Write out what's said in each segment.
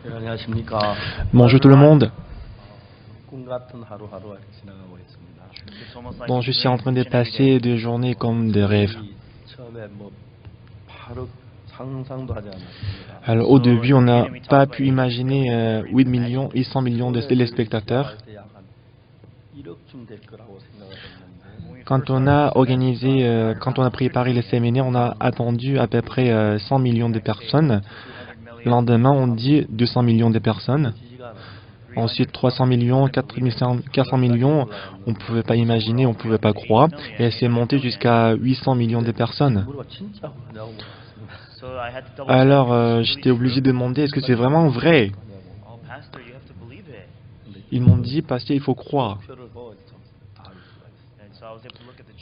안녕하십니까. Bonjour tout le monde. 꿈 같은 하루하루가 이렇게 지나가고 있습니다. Bon, je suis en train de passer des journées comme des rêves. 처음에 뭐 바로 상상도 하지 않았습니다. Alors au début, on n'a pas pu imaginer 8 millions et 100 millions de téléspectateurs. 약한 1억쯤 될 거라고 생각을 했는데 Quand on a organisé, quand on a préparé les séminaires, on a attendu à peu près 100 millions de personnes. Le lendemain, on dit 200 millions de personnes. 지지가 않았습니다. Ensuite, 300 millions, 400 millions, on ne pouvait pas imaginer, on ne pouvait pas croire. Et c'est monté jusqu'à 800 millions de personnes. 물어봐 진짜 하냐고 물었습니다. Alors, j'étais obligé de demander, est-ce que c'est vraiment vrai? Ils m'ont dit, pasteur, il faut croire. 표를 보고 좀 알 수가 있습니다.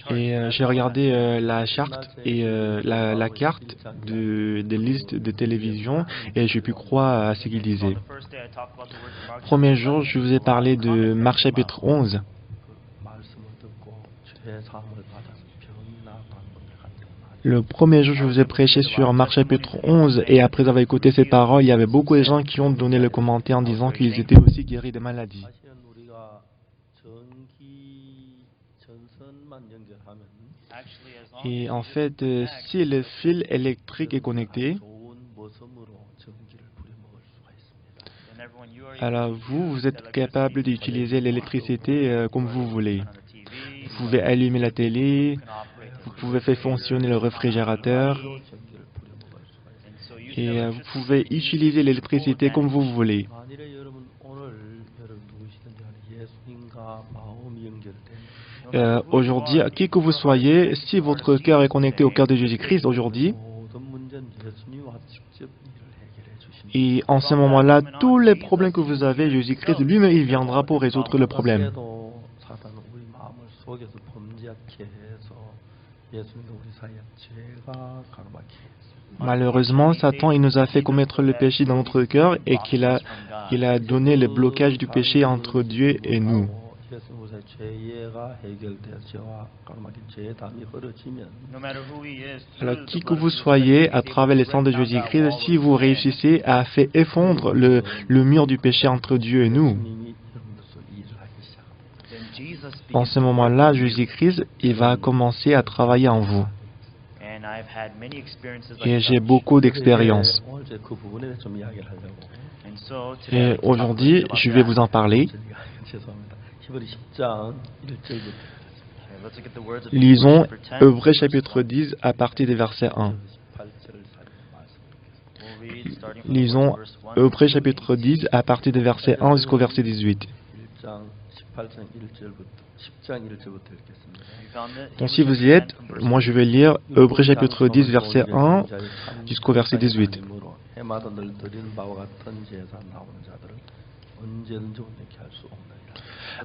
Et j'ai regardé la charte et la carte des listes de télévision et j'ai pu croire à ce qu'ils disaient. Premier jour, je vous ai parlé de Marc chapitre 11. 말씀을 듣고 죄 사함을 받아서 병나 방문에 간증을 많이 Le premier jour, je vous ai prêché sur Marc chapitre 11 et après avoir écouté ces paroles, il y avait beaucoup de gens qui ont donné le commentaire en disant qu'ils étaient aussi guéris de maladies. 사실은 우리가 전기 전선만 연결하면 Et en fait, si le fil électrique est connecté, 좋은 모섬으로 전기를 부려먹을 수가 있습니다. alors vous êtes capable d'utiliser l'électricité comme vous voulez. Vous pouvez allumer la télé, vous pouvez faire fonctionner le réfrigérateur 전기를 부려먹을 수가 있습니다. et vous pouvez utiliser l'électricité comme vous voulez. 만일에 여러분 오늘 여러분 누구시든지 간에 예수님과 마음이 연결된 Aujourd'hui, qui que vous soyez, si votre cœur est connecté au cœur de Jésus-Christ aujourd'hui, 모든 문제는 예수님과 직접 일을 해결해 주십니다. et en ce moment-là, tous les problèmes que vous avez, Jésus-Christ lui-même, il viendra pour résoudre le problème. 그래도 사단은 우리 마음을 속여서 범죄하게 해서 예수님과 우리 사이에 죄가 가로막히게 했습니다. Malheureusement, Satan, il nous a fait commettre le péché dans notre cœur et il a donné le blocage du péché entre Dieu et nous. 예수님 우리 사이 죄가 해결되어 죄와 가로막힌 죄의 담이 흐려지면 Alors, qui que vous soyez, à travers le sang de Jésus-Christ, si vous réussissez à faire effondre le mur du péché entre Dieu et nous, 예수님이 여러분들서 일을 하기 시작합니다. en ce moment-là, Jésus-Christ, il va commencer à travailler en vous. Et j'ai beaucoup d'expérience. 오늘 제가 그 부분에 대해서 좀 이야기를 하려고. Et aujourd'hui, je vais vous en parler. 죄송합니다. 히브리 10장 1절부터 Lisons Hébreux chapitre 10 à partir du verset 1. 18절을 말씀드리겠습니다. Lisons Hébreux chapitre 10 à partir du verset 1 jusqu'au verset 18. 1장 18장 1절부터 10장 1절부터 읽겠습니다. Donc si vous y êtes, moi je vais lire Hébreux chapitre 10 verset 1 jusqu'au verset 18. 해마다 늘 드리는 바와 같은 제사 나오는 자들을 언제든지 온전케 할 수 없느니라.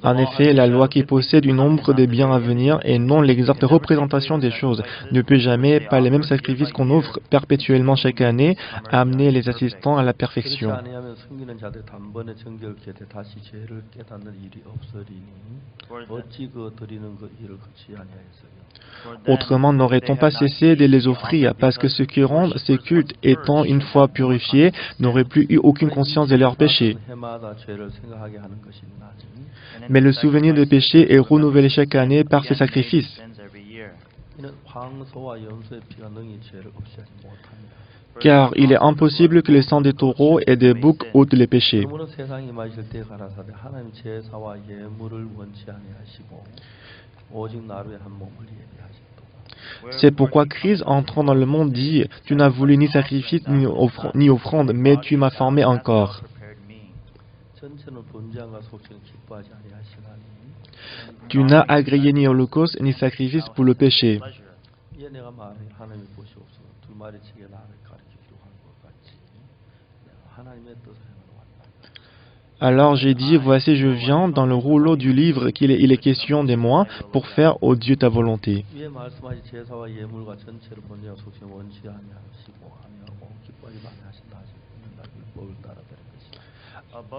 En effet, la loi qui possède une ombre des biens à venir et non l'exacte représentation des choses ne peut jamais, par les mêmes sacrifices qu'on offre perpétuellement chaque année, amener les assistants à la 그렇지 perfection. 아니하면 숨기는 자들 단번에 정결케 되 다시 죄를 깨닫는 일이 없으리니 어찌 그 드리는 그 일을 그치 아니하였으며. Autrement, n'aurait-on pas cessé de les offrir, parce que ceux qui rendent ces cultes, étant une fois purifiés, n'auraient plus eu aucune conscience de leurs péchés. 해마다 죄를 생각하게 하는 것이 나니 Mais le souvenir des péchés est renouvelé chaque année par ces sacrifices. 이는 황소와 염소의 피가 능히 죄를 없이 하지 못합니다. Car il est impossible que le sang des taureaux et des boucs ôte les péchés. 그러므로 세상이 마실 때 가라사대 하나님 제사와 예물을 원치 아니하시고 오직 나루에 한 몸을 예비하셨도다. C'est pourquoi Christ, entrant dans le monde, dit « Tu n'as voulu ni sacrifice ni offrande, mais tu m'as formé encore. 전체는 번제함과 속죄는 기뻐하지 아니하시나니 Tu n'as agréé ni holocauste ni sacrifice pour le péché. 이에 내가 말해 하나님이 보시옵소서 두 마리 치게 나를 가르치기로 한 것 같이 내가 하나님의 뜻을 행하러 왔다. Alors j'ai dit, voici je viens dans le rouleau du livre il est question de moi pour faire au Dieu ta volonté. 위에 말씀하신 제사와 예물과 전체를 번제와 속죄는 원치 아니하시고 아니하고 기뻐하지 아니하신다 하시는 율법을 따라드릴 것이다.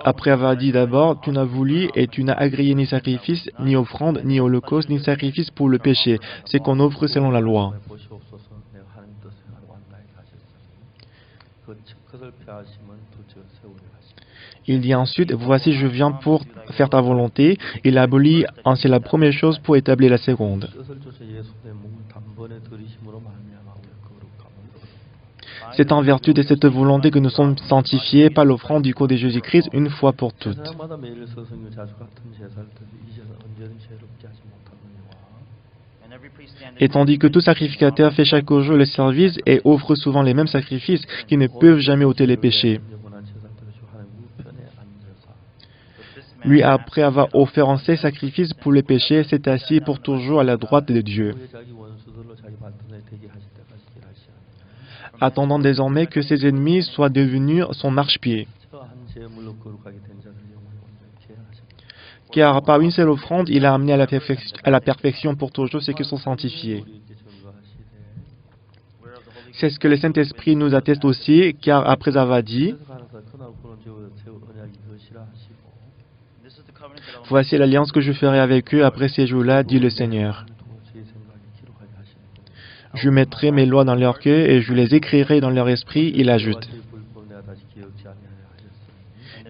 Après avoir dit d'abord, tu n'as voulu et tu n'as agréé ni sacrifice, ni offrande, ni holocauste, ni sacrifice pour le péché. C'est qu'on offre selon la loi. 보시옵소서 내가 하나님 뜻을 행하러 왔나이다 하셨으니 그것을 폐하시면 두 저 세우려 하시니 Il dit ensuite, voici, je viens pour faire ta volonté. Il abolit ainsi la première chose pour établir la seconde. C'est en vertu de cette volonté que nous sommes sanctifiés par l'offrande du corps de Jésus-Christ une fois pour toutes. Et tandis que tout sacrificateur fait chaque jour le service et offre souvent les mêmes sacrifices qui ne peuvent jamais ôter les péchés. Lui, après avoir offert en ses sacrifices pour les péchés, s'est assis pour toujours à la droite de Dieu, attendant désormais que ses ennemis soient devenus son marchepied. Car par une seule offrande, il a amené à la perfection pour toujours ceux qui sont sanctifiés. C'est ce que le Saint-Esprit nous atteste aussi, car après avoir dit, « Voici l'alliance que je ferai avec eux après ces jours-là, dit le Seigneur. Je mettrai mes lois dans leur cœur et je les écrirai dans leur esprit, il ajoute.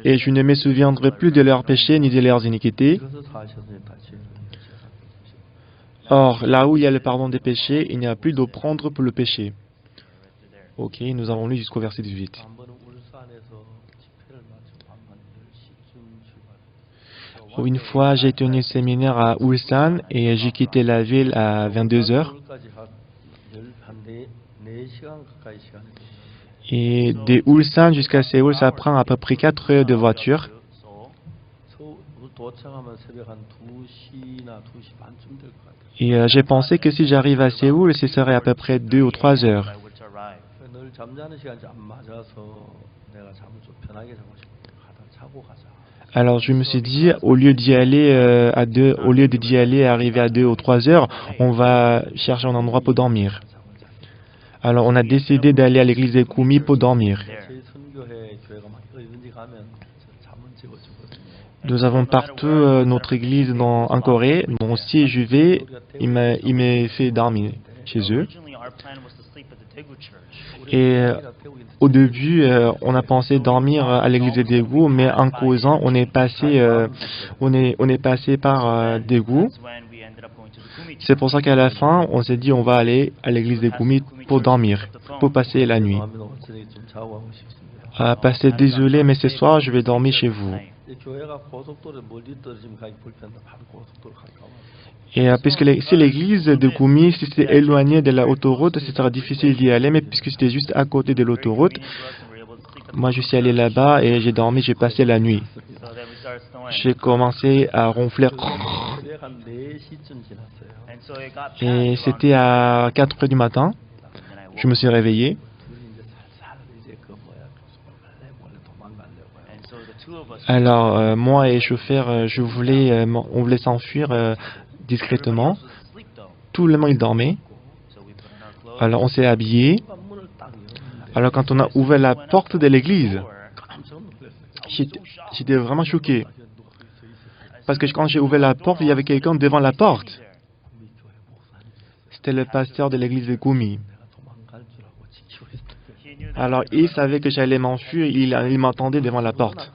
Et je ne me souviendrai plus de leurs péchés ni de leurs iniquités. Or, là où il y a le pardon des péchés, il n'y a plus d'offrande pour le péché. » Ok, nous avons lu jusqu'au verset 18. Une fois, j'ai tenu un séminaire à Ulsan et j'ai quitté la ville à 22 heures. Et de Ulsan jusqu'à Séoul, ça prend à peu près 4 heures de voiture. Et j'ai pensé que si j'arrive à Séoul, ce serait à peu près 2 ou 3 heures. Alors je me suis dit, au lieu d'y aller arriver à 2 ou 3 heures, on va chercher un endroit pour dormir. Alors on a décidé d'aller à l'église de Gumi pour dormir. Nous avons partout notre église en Corée. Donc si je vais, il me fait dormir chez eux. Et au début, on a pensé dormir à l'église de Daegu, mais en causant, on est passé par Daegu. C'est pour ça qu'à la fin, on s'est dit on va aller à l'église de Gumi pour dormir, pour passer la nuit. Passez désolé, mais ce soir, je vais dormir chez vous. Et puisque si l'église de Gumi, si c'est éloigné de la autoroute, ce sera difficile d'y aller, mais puisque c'était juste à côté de l'autoroute, moi je suis allé là-bas et j'ai dormi, j'ai passé la nuit. J'ai commencé à ronfler. Et c'était à 4 heures du matin. Je me suis réveillé. Alors, moi et le chauffeur, on voulait s'enfuir discrètement. Tout le monde il dormait. Alors, on s'est habillé. Alors, quand on a ouvert la porte de l'église, j'étais vraiment choqué. Parce que quand j'ai ouvert la porte, il y avait quelqu'un devant la porte. C'était le pasteur de l'église de Gumi. Alors, il savait que j'allais m'enfuir, il m'attendait devant la porte.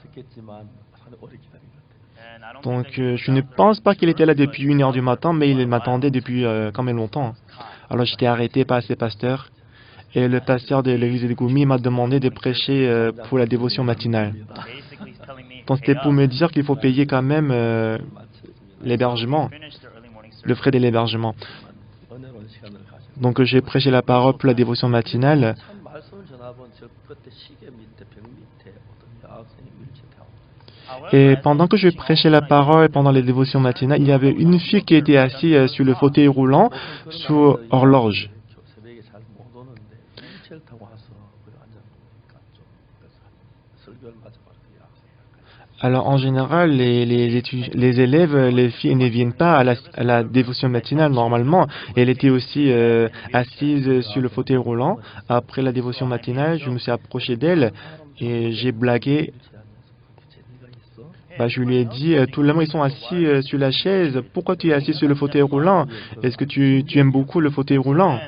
Donc, je ne pense pas qu'il était là depuis 1 heure du matin, mais il m'attendait depuis quand même longtemps. Alors, j'étais arrêté par ce pasteur. Et le pasteur de l'église de Gumi m'a demandé de prêcher pour la dévotion matinale. Donc, c'était pour me dire qu'il faut payer quand même l'hébergement, le frais de l'hébergement. Donc, j'ai prêché la parole pour la dévotion matinale. Et pendant que je prêchais la parole pendant les dévotions matinales, il y avait une fille qui était assise sur le fauteuil roulant sous horloge. Alors, en général, les élèves, les filles ne viennent pas à la dévotion matinale normalement. Elle était aussi assise sur le fauteuil roulant. Après la dévotion matinale, je me suis approché d'elle et j'ai blagué. Je lui ai dit, tout le monde ils sont assis sur la chaise. Pourquoi tu es assis sur le fauteuil roulant? Est-ce que tu aimes beaucoup le fauteuil roulant?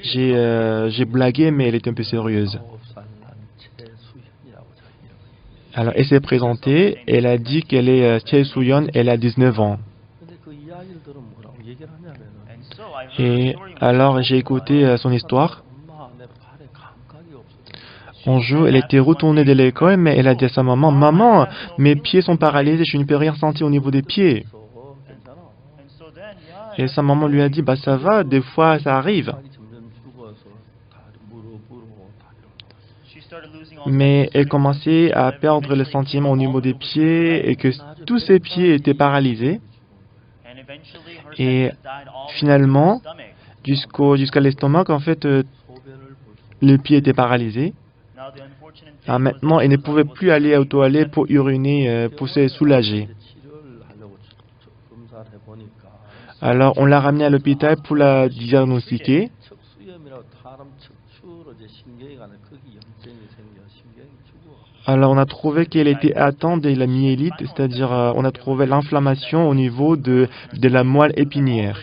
J'ai blagué, mais elle était un peu sérieuse. Alors, elle s'est présentée, elle a dit qu'elle est Choi Soo-yeon, elle a 19 ans. 근데 그 이야기를 들으면 뭐라고 얘기를 하냐면은 Et alors, j'ai écouté son histoire. 엄마 내 발에 감각이 없어져. Un jour, elle était retournée de l'école, mais elle a dit à sa maman, Maman, mes pieds sont paralysés, je ne peux rien sentir au niveau des pieds. 괜찮아. Et sa maman lui a dit, bah ça va, des fois ça arrive. 감각이 점점 죽어서 다리 무릎으로 다리로. Mais elle commençait à perdre le sentiment au niveau des pieds et que tous ses pieds étaient paralysés. Et finalement, jusqu'à l'estomac, en fait, 소변을 볼 수. le pied était paralysé. Ah, maintenant, elle ne pouvait plus aller aux toilettes pour uriner, pour se soulager. 치료를 하려고 검사를 해보니까 Alors, on l'a ramenée à l'hôpital pour la diagnostiquer. 척수염이라고 사람 척추로 이제 신경이 가는 거기 염증이 생겨 신경이 죽어. Alors, on a trouvé qu'elle était atteinte de la myélite, c'est-à-dire, on a trouvé l'inflammation au niveau de la moelle épinière.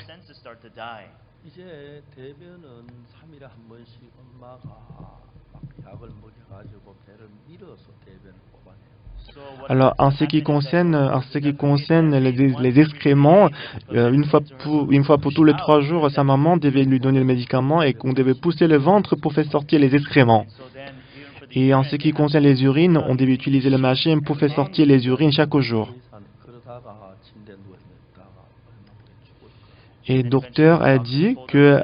이제 대변은 3일에 한 번씩 엄마가 막 약을 먹여가지고 배를 밀어서 대변을 뽑아내요. Alors, en ce qui concerne les excréments, une fois pour tous les 3 jours, sa maman devait lui donner le médicament et qu'on devait pousser le ventre pour faire sortir les excréments. Et en ce qui concerne les urines, on devait utiliser la machine pour faire sortir les urines chaque jour. 그러다가 침대에 누워 있다가 얼마 후에 죽을 거야. Et le docteur a dit que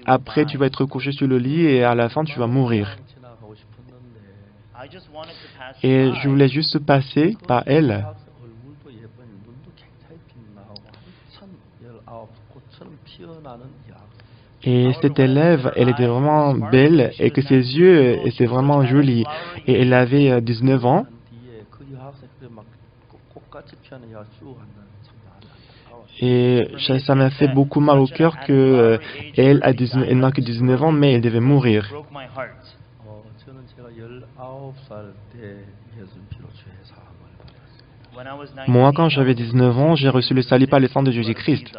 après tu vas être couché sur le lit et à la fin tu vas mourir. 지나가고 싶었는데 Et je voulais juste passer par elle. 학생 얼굴도 예뻐니 눈도 굉장히 빛나고 한참 19 꽃처럼 피어나는 약. Et cette élève, elle était vraiment belle et que ses yeux étaient vraiment jolis. Et elle avait 19 ans. 한 뒤에 그 여학생 그래 막 꽃같이 피어나는 약 주고 간다는 참 안타까워. Et ça m'a fait beaucoup mal au cœur que elle n'a que 19 ans, mais elle devait mourir. 저는 제가 19살 때 예수 피로 죄 사함을 받았어요. Moi, quand j'avais 19 ans, j'ai reçu le salut par le sang de Jésus-Christ.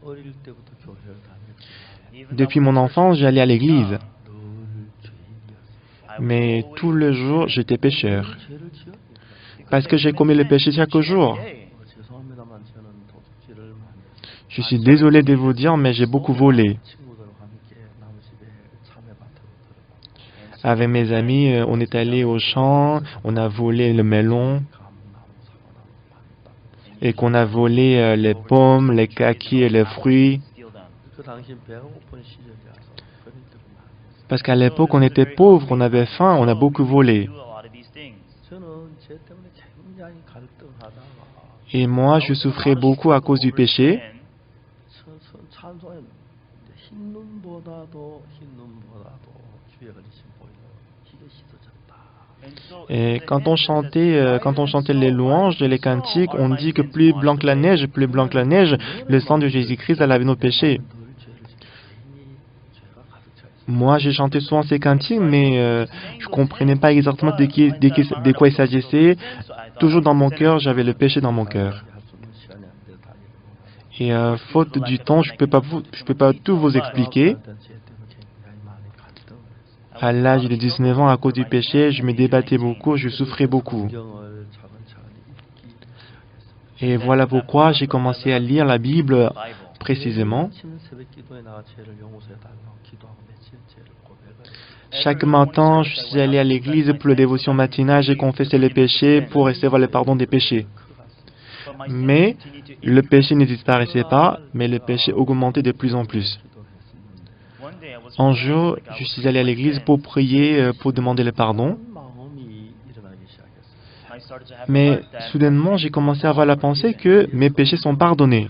어릴 때부터 교회를 다녔지만 Depuis mon enfance, j'allais à l'église. 늘 죄인이었어요. Mais tout le jour, j'étais pécheur. 죄를 지었니까. Parce que j'ai commis le péché chaque jour. 죄송합니다만 저는 도둑질을 많이 했어요. Je suis désolé de vous dire, mais j'ai beaucoup volé. 친구들과 함께 나무집에 참외밭으로 들어가고 Avec mes amis, on est allé au champ, on a volé le melon 감나무, 사과나무 많이 따고. et qu'on a volé les pommes, les kakis et les fruits. 그 당시 배가 고픈 시절이라서 그런 일을 많이 했어요. Parce qu'à l'époque, on était pauvres, on avait faim, on a beaucoup volé. 저는 죄 때문에 굉장히 갈등하다가 Et moi, je souffrais beaucoup à cause du péché. 찬송에 흰 눈보다도 주의 그리신 보이는 희게 씻어졌다. Et quand on chantait les louanges et les cantiques, on dit que plus blanc que la neige, le sang de Jésus-Christ a lavé nos péchés. 늘 죄를 지켜 죄인이 죄가 가득 차 있어. Moi, j'ai chanté souvent ces cantiques, mais je comprenais pas exactement de quoi il s'agissait. Toujours dans mon cœur, j'avais le péché dans mon cœur. 할수 없는 시간이 안 돼 다 읽어보면. Et faute du temps, je peux pas tout vous expliquer. 죄 때문에 굉장히 많이 갈등을 했어요. À l'âge de 19 ans, à cause du péché, je me débattais beaucoup, je souffrais beaucoup. 성경을 차근차근 읽기 시작했어요. Et voilà pourquoi j'ai commencé à lire la Bible précisément. 아침 새벽 기도에 나가 죄를 용서해 달라고 기도하고 며칠 죄를 고백을 했어요. Chaque matin, je suis allé à l'église pour la dévotion matinale, j'ai confessé les péchés pour recevoir le pardon des péchés. Mais le péché ne disparaissait pas, mais le péché augmentait de plus en plus. 기도했었는데 Un jour, je suis allé à l'église pour prier, pour demander le pardon. 그런 마음이 일어나기 시작했어요. Mais soudainement, j'ai commencé à avoir la pensée que mes péchés sont pardonnés.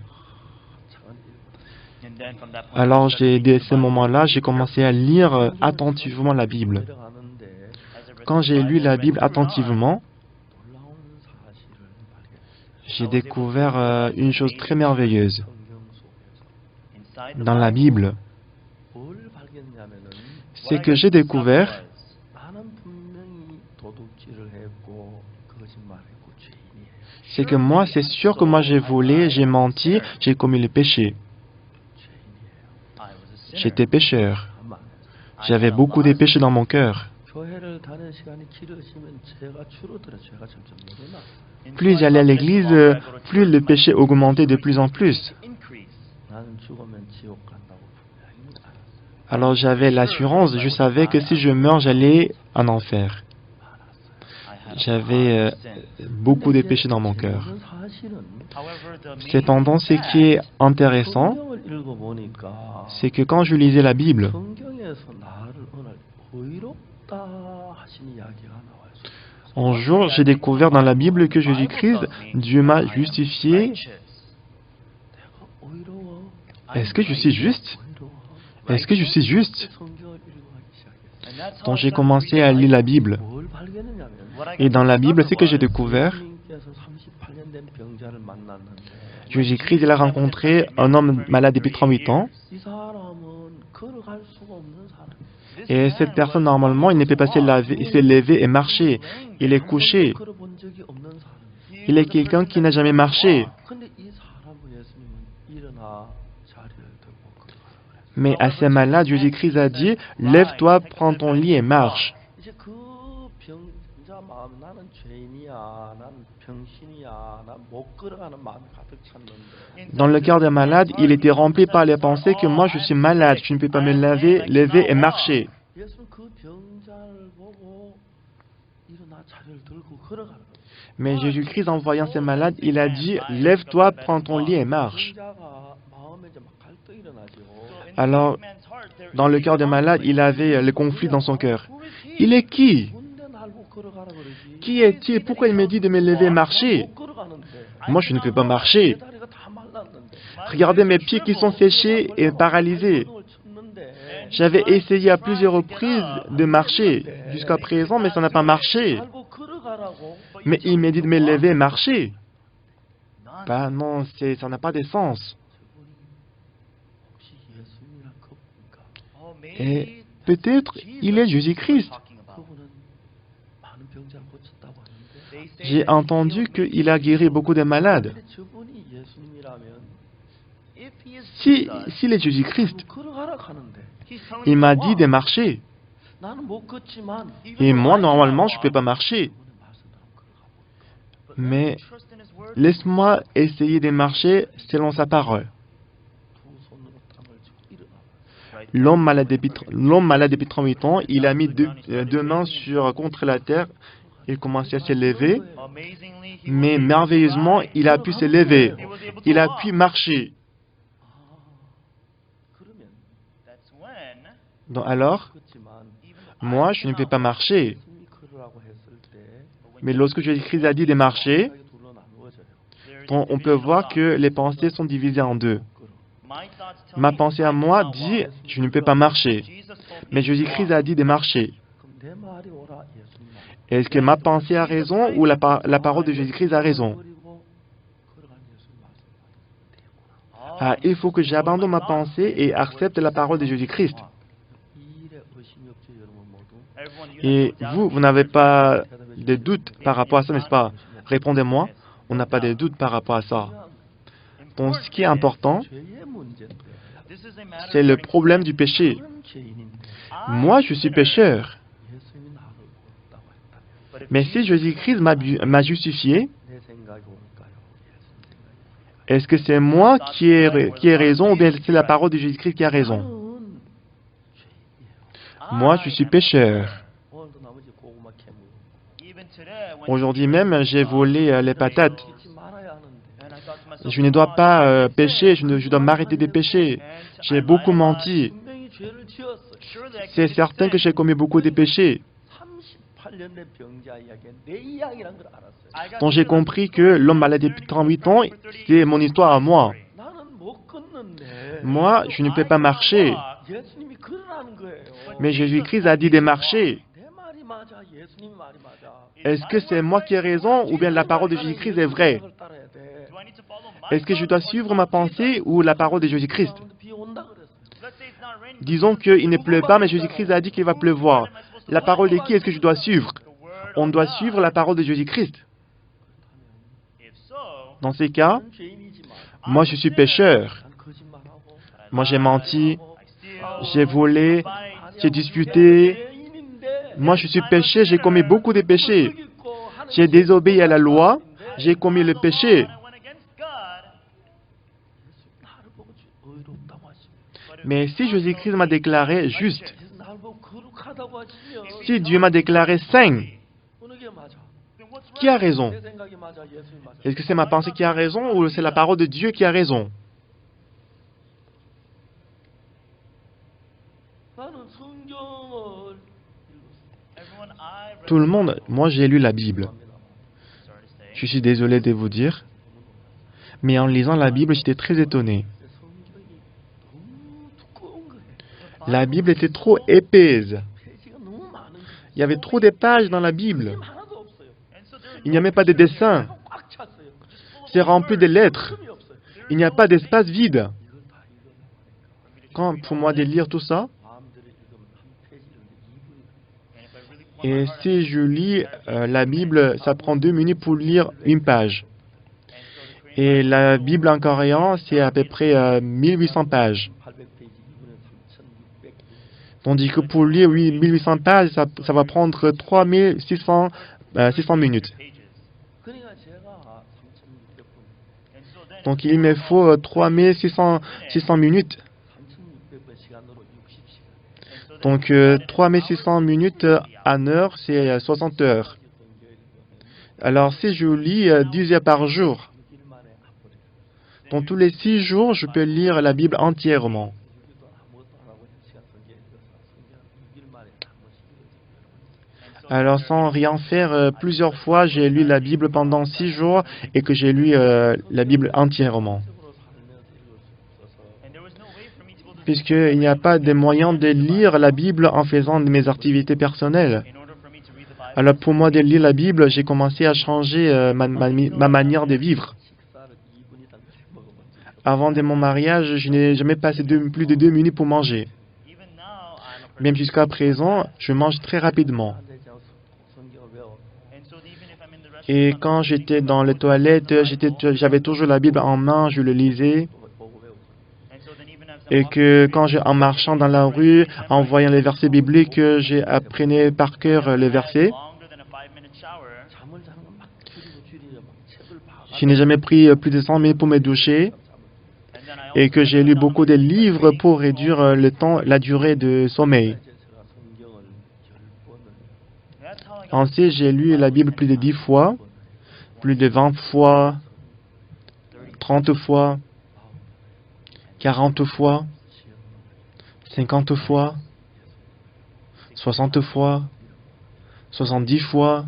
차근 읽고 Alors, dès ce moment-là, j'ai commencé à lire attentivement la Bible. 내려가는데 Quand j'ai lu la Bible attentivement, 놀라운 사실을 발견했어요. j'ai découvert une chose très merveilleuse. 성경 속에서 Dans la Bible, 뭘 발견했냐면은 c'est que j'ai découvert 나는 분명히 도둑질을 했고 거짓말했고 죄인이에요. c'est que moi, c'est sûr que moi j'ai volé, j'ai menti, j'ai commis le péché. 죄인이에요. J'étais pécheur. 한번 J'avais beaucoup de péchés dans mon cœur. Plus j'allais à l'église, plus le péché augmentait de plus en plus. Alors j'avais l'assurance, je savais que si je meurs, j'allais en enfer. J'avais beaucoup de péchés dans mon cœur. Cependant, ce qui est intéressant, c'est que quand je lisais la Bible, un jour, j'ai découvert dans la Bible que Jésus-Christ, Dieu m'a justifié. Est-ce que je suis juste? Est-ce que je suis juste? Donc j'ai commencé à lire la Bible. Et dans la Bible, ce que j'ai découvert, Jésus-Christ, il a rencontré un homme malade depuis 38 ans. Et cette personne, normalement, il ne peut pas se lever et marcher. Il est couché. Il est quelqu'un qui n'a jamais marché. Mais à ces malades, Jésus-Christ a dit, « Lève-toi, prends ton lit et marche. » Dans le cœur des malades, il était rempli par les pensées que moi je suis malade, je ne peux pas me lever et marcher. Mais Jésus-Christ, en voyant ces malades, il a dit, « Lève-toi, prends ton lit et marche. » Alors, dans le cœur des malades, il avait le conflit dans son cœur. Il est qui? Qui est-il? Pourquoi il me dit de me lever et marcher? Moi, je ne peux pas marcher. Regardez mes pieds qui sont séchés et paralysés. J'avais essayé à plusieurs reprises de marcher jusqu'à présent, mais ça n'a pas marché. Mais il me dit de me lever et marcher. Ben non, ça n'a pas de sens. Et peut-être il est Jésus-Christ. J'ai entendu qu'il a guéri beaucoup de malades. S'il est Jésus-Christ, il m'a dit de marcher. Et moi, normalement, je ne peux pas marcher. Mais laisse-moi essayer de marcher selon sa parole. L'homme malade depuis 38 ans, il a mis deux mains contre la terre. Il commençait à se lever. Mais merveilleusement, il a pu se lever. Il a pu marcher. Donc alors, moi, je ne peux pas marcher. Mais lorsque Jésus-Christ a dit de marcher, on peut voir que les pensées sont divisées en deux. Ma pensée à moi dit, je ne peux pas marcher. Mais Jésus-Christ a dit de marcher. Est-ce que ma pensée a raison ou la parole de Jésus-Christ a raison? Ah, il faut que j'abandonne ma pensée et accepte la parole de Jésus-Christ. Et vous n'avez pas de doute par rapport à ça, n'est-ce pas? Répondez-moi, on n'a pas de doute par rapport à ça. Donc, ce qui est important, c'est le problème du péché. Moi, je suis pécheur. Mais si Jésus-Christ m'a justifié, est-ce que c'est moi qui ai raison ou bien c'est la parole de Jésus-Christ qui a raison? Moi, je suis pécheur. Aujourd'hui même, j'ai volé les patates. Je ne dois pas pécher, je dois m'arrêter de pécher. J'ai beaucoup menti. C'est certain que j'ai commis beaucoup de péchés. Donc j'ai compris que l'homme malade depuis 38 ans, c'est mon histoire à moi. Moi, je ne peux pas marcher. Mais Jésus-Christ a dit de marcher. Est-ce que c'est moi qui ai raison ou bien la parole de Jésus-Christ est vraie? Est-ce que je dois suivre ma pensée ou la parole de Jésus-Christ? Disons qu'il ne pleut pas, mais Jésus-Christ a dit qu'il va pleuvoir. La parole de qui est-ce que je dois suivre? On doit suivre la parole de Jésus-Christ. Dans ces cas, moi je suis pécheur. Moi j'ai menti, j'ai volé, j'ai disputé. Moi, je suis péché, j'ai commis beaucoup de péchés. J'ai désobéi à la loi, j'ai commis le péché. Mais si Jésus-Christ m'a déclaré juste, si Dieu m'a déclaré saint, qui a raison? Est-ce que c'est ma pensée qui a raison ou c'est la parole de Dieu qui a raison? Tout le monde, moi j'ai lu la Bible. Je suis désolé de vous dire, mais en lisant la Bible, j'étais très étonné. La Bible était trop épaisse. Il y avait trop de pages dans la Bible. Il n'y a même pas de dessins. C'est rempli de lettres. Il n'y a pas d'espace vide. Quand pour moi de lire tout ça, et si je lis la Bible, ça prend 2 minutes pour lire une page. Et la Bible en coréen, c'est à peu près 1800 pages. Tandis que pour lire 1800 pages, ça va prendre 3600 600 minutes. Donc il me faut 3600 minutes. Donc 3600 minutes en heure, c'est 60 heures. Alors si je lis 10 heures par jour, dans tous les 6 jours, je peux lire la Bible entièrement. Alors sans rien faire, plusieurs fois, j'ai lu la Bible pendant 6 jours et que j'ai lu la Bible entièrement. Puisqu'il n'y a pas de moyen de lire la Bible en faisant mes activités personnelles. Alors pour moi de lire la Bible, j'ai commencé à changer ma manière de vivre. Avant de mon mariage, je n'ai jamais passé plus de 2 minutes pour manger. Même jusqu'à présent, je mange très rapidement. Et quand j'étais dans les toilettes, j'avais toujours la Bible en main, je le lisais. Et que en marchant dans la rue, en voyant les versets bibliques, j'apprenais par cœur les versets. Je n'ai jamais pris plus de 100 minutes pour me doucher. Et que j'ai lu beaucoup de livres pour réduire le temps, la durée de sommeil. Ensuite, j'ai lu la Bible plus de 10 fois, plus de 20 fois, 30 fois, 40 fois, 50 fois, 60 fois, 70 fois.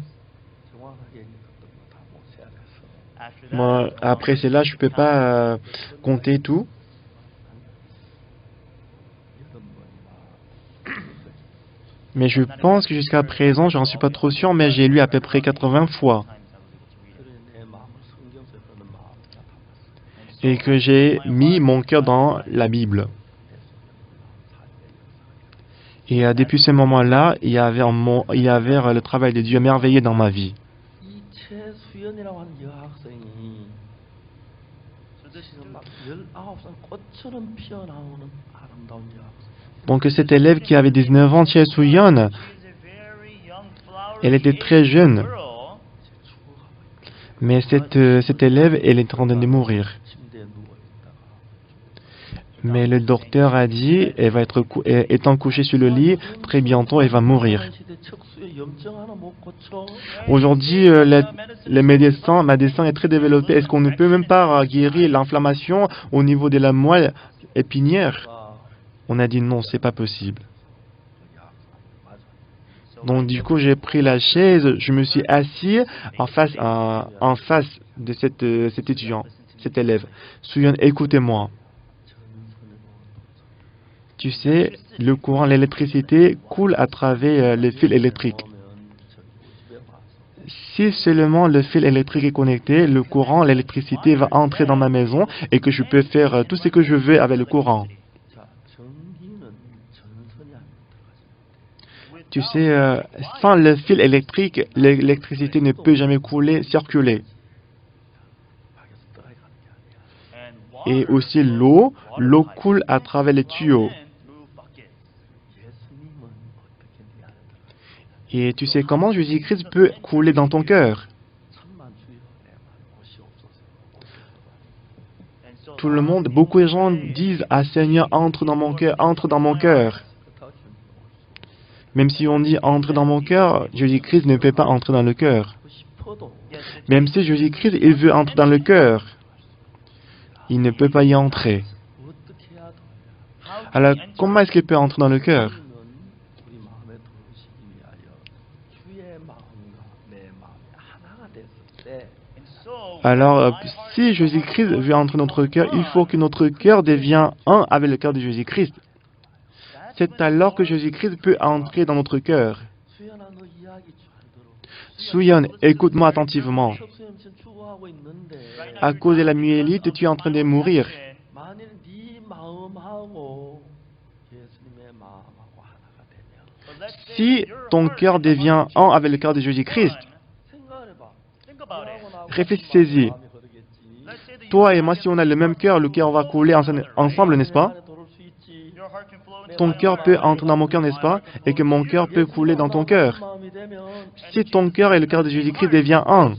Moi, après cela, je ne peux pas compter tout. Mais je pense que jusqu'à présent, je n'en suis pas trop sûr, mais j'ai lu à peu près 80 fois. Et que j'ai mis mon cœur dans la Bible. Et depuis ce moment-là, il y avait le travail de Dieu merveilleux dans ma vie. Donc cet élève qui avait 19 ans, Choi Soo-yeon, elle était très jeune. Mais cette élève, elle est en train de mourir. Mais le docteur a dit, elle va étant couchée sur le lit, très bientôt elle va mourir. Aujourd'hui, le médecin est très développé. Est-ce qu'on ne peut même pas guérir l'inflammation au niveau de la moelle épinière? On a dit non, c'est pas possible. Donc du coup, j'ai pris la chaise, je me suis assis en face de cet étudiant, cet élève. Soo-yeon, écoutez-moi. Tu sais, le courant, l'électricité coule à travers les fils électriques. Si seulement le fil électrique est connecté, le courant, l'électricité va entrer dans ma maison et que je peux faire tout ce que je veux avec le courant. Tu sais, sans le fil électrique, l'électricité ne peut jamais circuler. Et aussi l'eau coule à travers les tuyaux. Et tu sais comment Jésus-Christ peut couler dans ton cœur? Tout le monde, beaucoup de gens disent « Ah Seigneur, entre dans mon cœur, entre dans mon cœur ». Même si on dit « entre dans mon cœur », Jésus-Christ ne peut pas entrer dans le cœur. Même si Jésus-Christ, il veut entrer dans le cœur, il ne peut pas y entrer. Alors, comment est-ce qu'il peut entrer dans le cœur? Alors, si Jésus-Christ veut entrer dans notre cœur, il faut que notre cœur devienne un avec le cœur de Jésus-Christ. C'est alors que Jésus-Christ peut entrer dans notre cœur. Suyeon, écoute-moi attentivement. À cause de la myélite, tu es en train de mourir. Si ton cœur devient un avec le cœur de Jésus-Christ, réfléchissez-y. Toi et moi, si on a le même cœur, le cœur va couler ensemble, n'est-ce pas? Ton cœur peut entrer dans mon cœur, n'est-ce pas? Et que mon cœur peut couler dans ton cœur. Si ton cœur et le cœur de Jésus-Christ deviennent un,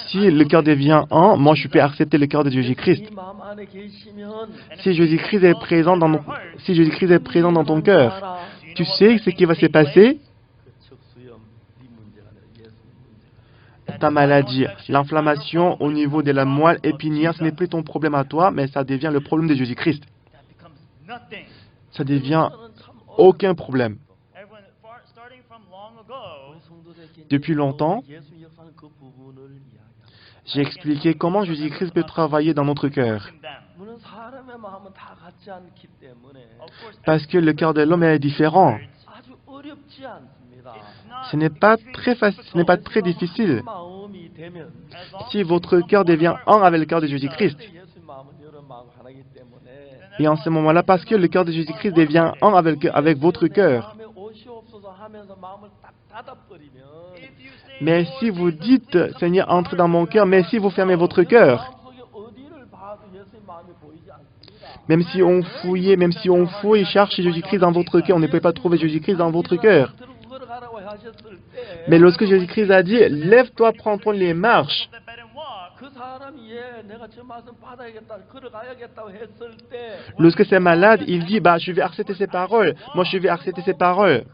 si le cœur devient un, moi je peux accepter le cœur de Jésus-Christ. Si Jésus-Christ est présent dans ton cœur, tu sais ce qui va se passer? Ta maladie, l'inflammation au niveau de la moelle épinière, ce n'est plus ton problème à toi, mais ça devient le problème de Jésus-Christ. Ça devient aucun problème. Depuis longtemps, j'ai expliqué comment Jésus-Christ peut travailler dans notre cœur. Parce que le cœur de l'homme est différent. Ce n'est pas très facile, ce n'est pas très difficile. Si votre cœur devient un avec le cœur de Jésus-Christ, et en ce moment-là, parce que le cœur de Jésus-Christ devient un avec votre cœur. Mais si vous dites, Seigneur, entre dans mon cœur, mais si vous fermez votre cœur, même si on fouille, cherche Jésus-Christ dans votre cœur, on ne peut pas trouver Jésus-Christ dans votre cœur. Mais lorsque Jésus-Christ a dit, lève-toi, prends-toi les marches, lorsque c'est malade, il dit, bah, je vais accepter ces paroles. Moi, je vais accepter ces paroles.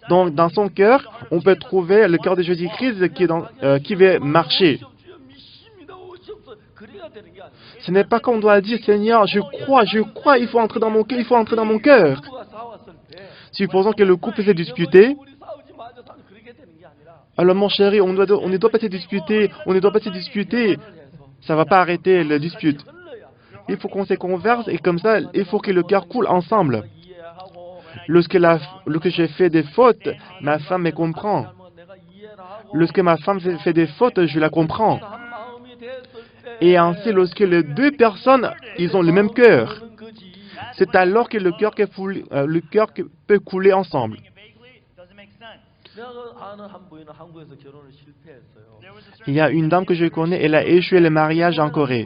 Donc, dans son cœur, on peut trouver le cœur de Jésus-Christ qui veut marcher. Ce n'est pas qu'on doit dire, Seigneur, je crois, il faut entrer dans mon cœur, il faut entrer dans mon cœur. Supposons que le couple s'est disputé. Alors, mon chéri, on ne doit pas se disputer, Ça ne va pas arrêter la dispute. Il faut qu'on se converse et comme ça, il faut que le cœur coule ensemble. Lorsque j'ai fait des fautes, ma femme me comprend. Lorsque ma femme fait des fautes, je la comprends. Et ainsi, lorsque les deux personnes, ils ont le même cœur, c'est alors que le cœur peut couler ensemble. Il y a une dame que je connais, elle a échoué le mariage en Corée.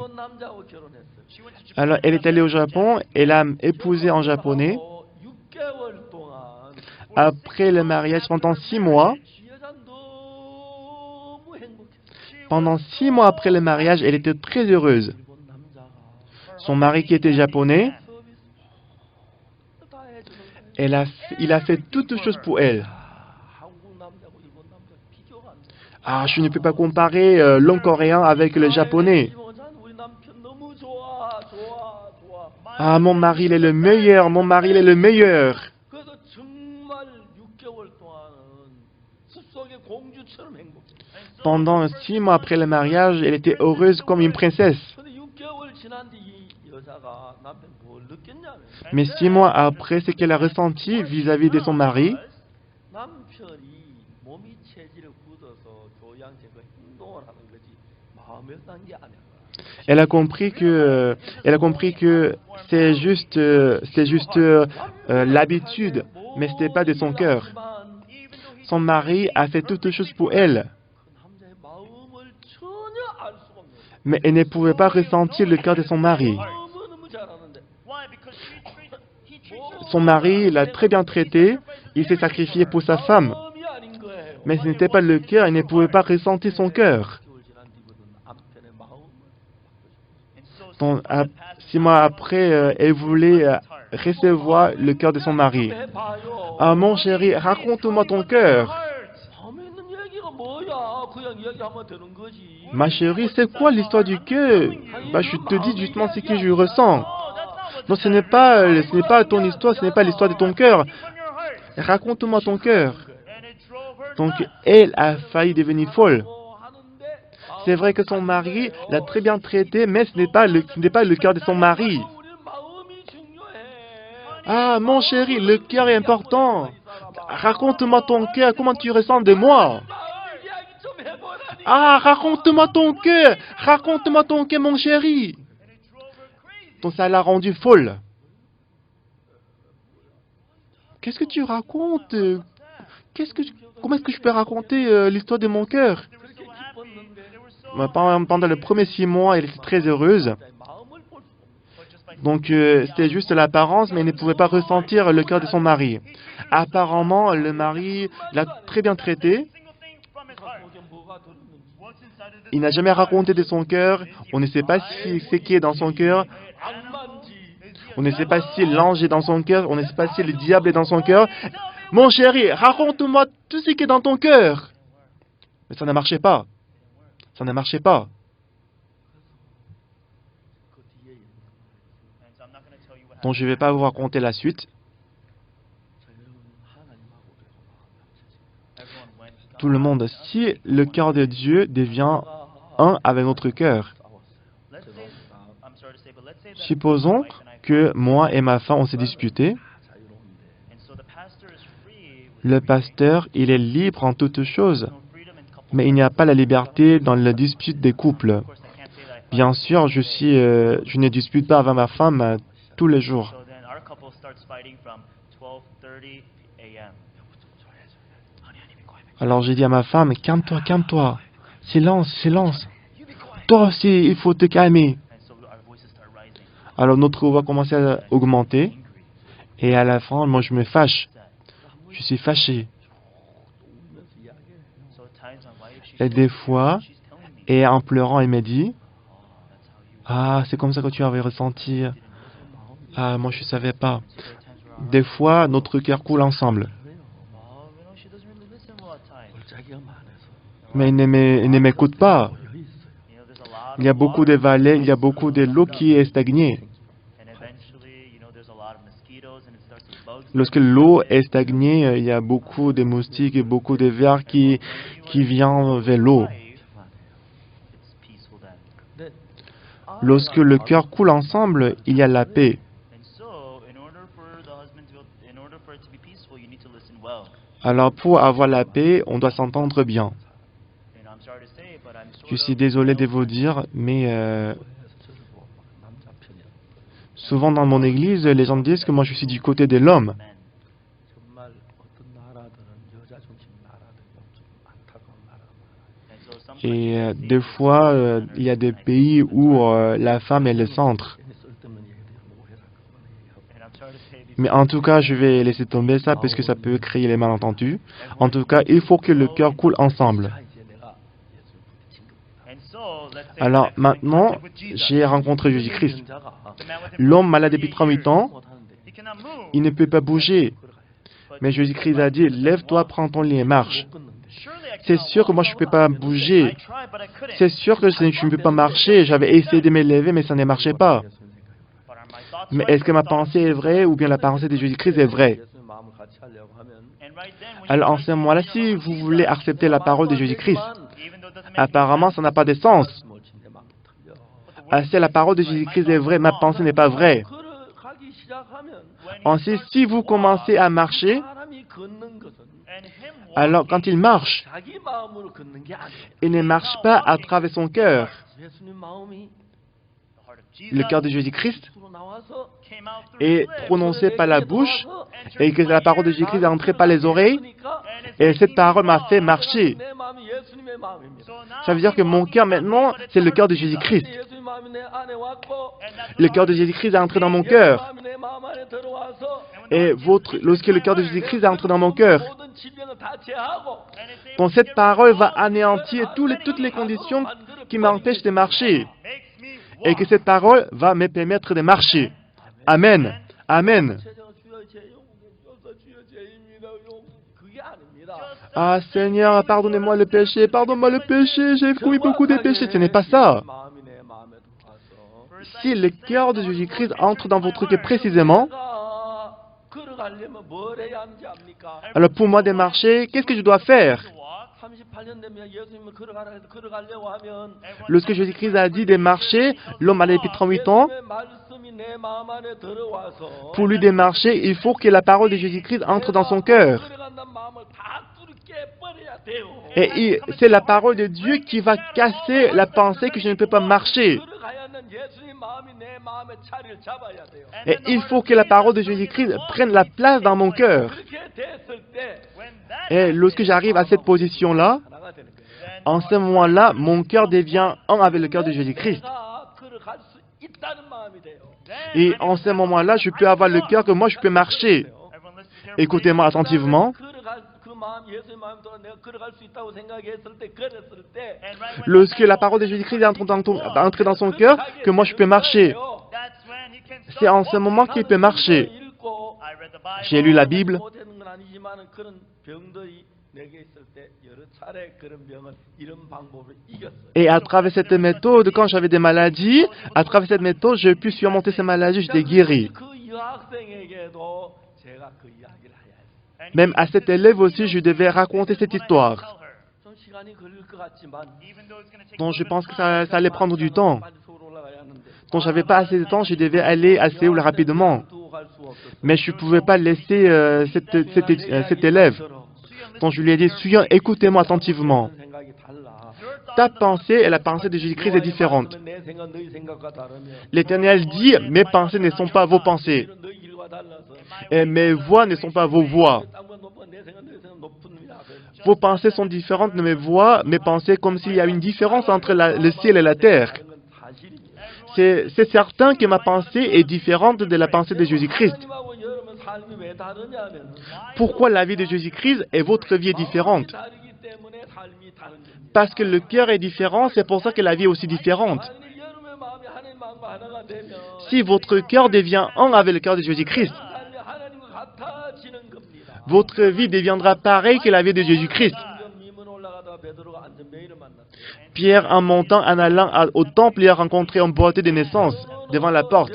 Alors, elle est allée au Japon, elle a épousé un Japonais. Après le mariage, pendant 6 mois après le mariage, elle était très heureuse. Son mari qui était japonais, il a fait toutes choses pour elle. Ah, je ne peux pas comparer l'homme coréen avec le japonais. Ah, mon mari, il est le meilleur, Pendant 6 mois après le mariage, elle était heureuse comme une princesse. Mais 6 mois après, ce qu'elle a ressenti vis-à-vis de son mari, elle a compris que c'est juste l'habitude, mais ce n'était pas de son cœur. Son mari a fait toutes choses pour elle. Mais elle ne pouvait pas ressentir le cœur de son mari. son mari l'a très bien traité, il s'est sacrifié pour sa femme. Mais ce n'était pas le cœur, il ne pouvait pas ressentir son cœur. Donc, 6 mois après, elle voulait recevoir le cœur de son mari. Ah, mon chéri, raconte-moi ton cœur. Ma chérie, c'est quoi l'histoire du cœur? Je te dis justement ce que je ressens. Non, ce n'est pas ton histoire, ce n'est pas l'histoire de ton cœur. Raconte-moi ton cœur. Donc, elle a failli devenir folle. C'est vrai que son mari l'a très bien traité, mais ce n'est pas le cœur de son mari. Ah, mon chéri, le cœur est important. Raconte-moi ton cœur, comment tu ressens de moi? Ah, raconte-moi ton cœur, mon chéri. Donc ça l'a rendue folle. Qu'est-ce que tu racontes? Comment est-ce que je peux raconter l'histoire de mon cœur? Pendant les premiers 6 mois, elle était très heureuse. Donc c'était juste l'apparence, mais elle ne pouvait pas ressentir le cœur de son mari. Apparemment, le mari l'a très bien traité. Il n'a jamais raconté de son cœur. On ne sait pas ce qui est dans son cœur. On ne sait pas si l'ange est dans son cœur. On ne sait pas si le diable est dans son cœur. Mon chéri, raconte-moi tout ce qui est dans ton cœur. Mais ça ne marchait pas. Ça ne marchait pas. Donc je ne vais pas vous raconter la suite. Tout le monde, si le cœur de Dieu devient un avec notre cœur, supposons que moi et ma femme on s'est disputé. Le pasteur, il est libre en toutes choses, mais il n'y a pas la liberté dans la dispute des couples. Bien sûr, je ne dispute pas avec ma femme tous les jours. Alors j'ai dit à ma femme, calme-toi, calme-toi. Silence, silence. Toi aussi, il faut te calmer. Alors notre voix commence à augmenter. Et à la fin, moi je me fâche. Je suis fâché. Et des fois, et en pleurant, elle me dit, ah, c'est comme ça que tu avais ressenti. Ah, moi je ne savais pas. Des fois, notre cœur coule ensemble. Mais il ne m'écoute pas. Il y a beaucoup de vallées, il y a beaucoup de l'eau qui est stagnée. Lorsque l'eau est stagnée, il y a beaucoup de moustiques et beaucoup de vers qui viennent vers l'eau. Lorsque le cœur coule ensemble, il y a la paix. Alors pour avoir la paix, on doit s'entendre bien. Je suis désolé de vous dire, mais souvent dans mon église, les gens disent que moi je suis du côté de l'homme. Et des fois, il y a des pays où la femme est le centre. Mais en tout cas, je vais laisser tomber ça parce que ça peut créer les malentendus. En tout cas, il faut que le cœur coule ensemble. Alors maintenant, j'ai rencontré Jésus-Christ. L'homme malade depuis 38 ans, il ne peut pas bouger. Mais Jésus-Christ a dit, lève-toi, prends ton lit et marche. C'est sûr que moi je ne peux pas bouger. C'est sûr que je ne peux pas marcher. J'avais essayé de me lever, mais ça ne marchait pas. Mais est-ce que ma pensée est vraie ou bien la pensée de Jésus-Christ est vraie? Alors en ce moment-là, si vous voulez accepter la parole de Jésus-Christ, apparemment ça n'a pas de sens. Si la parole de Jésus-Christ est vraie, ma pensée n'est pas vraie. Ensuite, si vous commencez à marcher, alors quand il marche, il ne marche pas à travers son cœur. Le cœur de Jésus-Christ est prononcé par la bouche et que la parole de Jésus-Christ est entrée par les oreilles et cette parole m'a fait marcher. Ça veut dire que mon cœur maintenant, c'est le cœur de Jésus-Christ. Le cœur de Jésus-Christ est entré dans mon cœur. Et lorsque le cœur de Jésus-Christ entre dans mon cœur, donc cette parole va anéantir toutes les conditions qui m'empêchent de marcher. Et que cette parole va me permettre de marcher. Amen. Amen. Ah Seigneur, pardonnez-moi le péché, pardonne-moi le péché, j'ai commis beaucoup de péchés. Ce n'est pas ça. Si le cœur de Jésus-Christ entre dans votre cœur précisément, alors pour moi de marcher, qu'est-ce que je dois faire? Lorsque Jésus-Christ a dit de marcher, l'homme avait depuis 38 ans. Pour lui de marcher, il faut que la parole de Jésus-Christ entre dans son cœur. Et c'est la parole de Dieu qui va casser la pensée que je ne peux pas marcher. Et il faut que la parole de Jésus-Christ prenne la place dans mon cœur. Et lorsque j'arrive à cette position-là, en ce moment-là, mon cœur devient un avec le cœur de Jésus-Christ. Et en ce moment-là, je peux avoir le cœur que moi je peux marcher. Écoutez-moi attentivement. Lorsque la parole de Jésus-Christ est entrée dans son cœur, que moi je peux marcher. C'est en ce moment qu'il peut marcher. J'ai lu la Bible. Et à travers cette méthode, quand j'avais des maladies, à travers cette méthode, j'ai pu surmonter ces maladies, j'étais guéri. Même à cet élève aussi, je devais raconter cette histoire. Donc je pense que ça allait prendre du temps. Donc je n'avais pas assez de temps, je devais aller à Séoul rapidement. Mais je ne pouvais pas laisser cet élève. Donc je lui ai dit, Suyon, écoutez-moi attentivement. Ta pensée et la pensée de Jésus-Christ est différente. L'Éternel dit, mes pensées ne sont pas vos pensées. Et mes voix ne sont pas vos voix. Vos pensées sont différentes de mes voix, mes pensées, comme s'il y a une différence entre le ciel et la terre. C'est certain que ma pensée est différente de la pensée de Jésus-Christ. Pourquoi la vie de Jésus-Christ et votre vie est différente? Parce que le cœur est différent, c'est pour ça que la vie est aussi différente. Si votre cœur devient un avec le cœur de Jésus-Christ, votre vie deviendra pareille que la vie de Jésus-Christ. Pierre, en montant, en allant au temple, il a rencontré un boiteux de naissance devant la porte.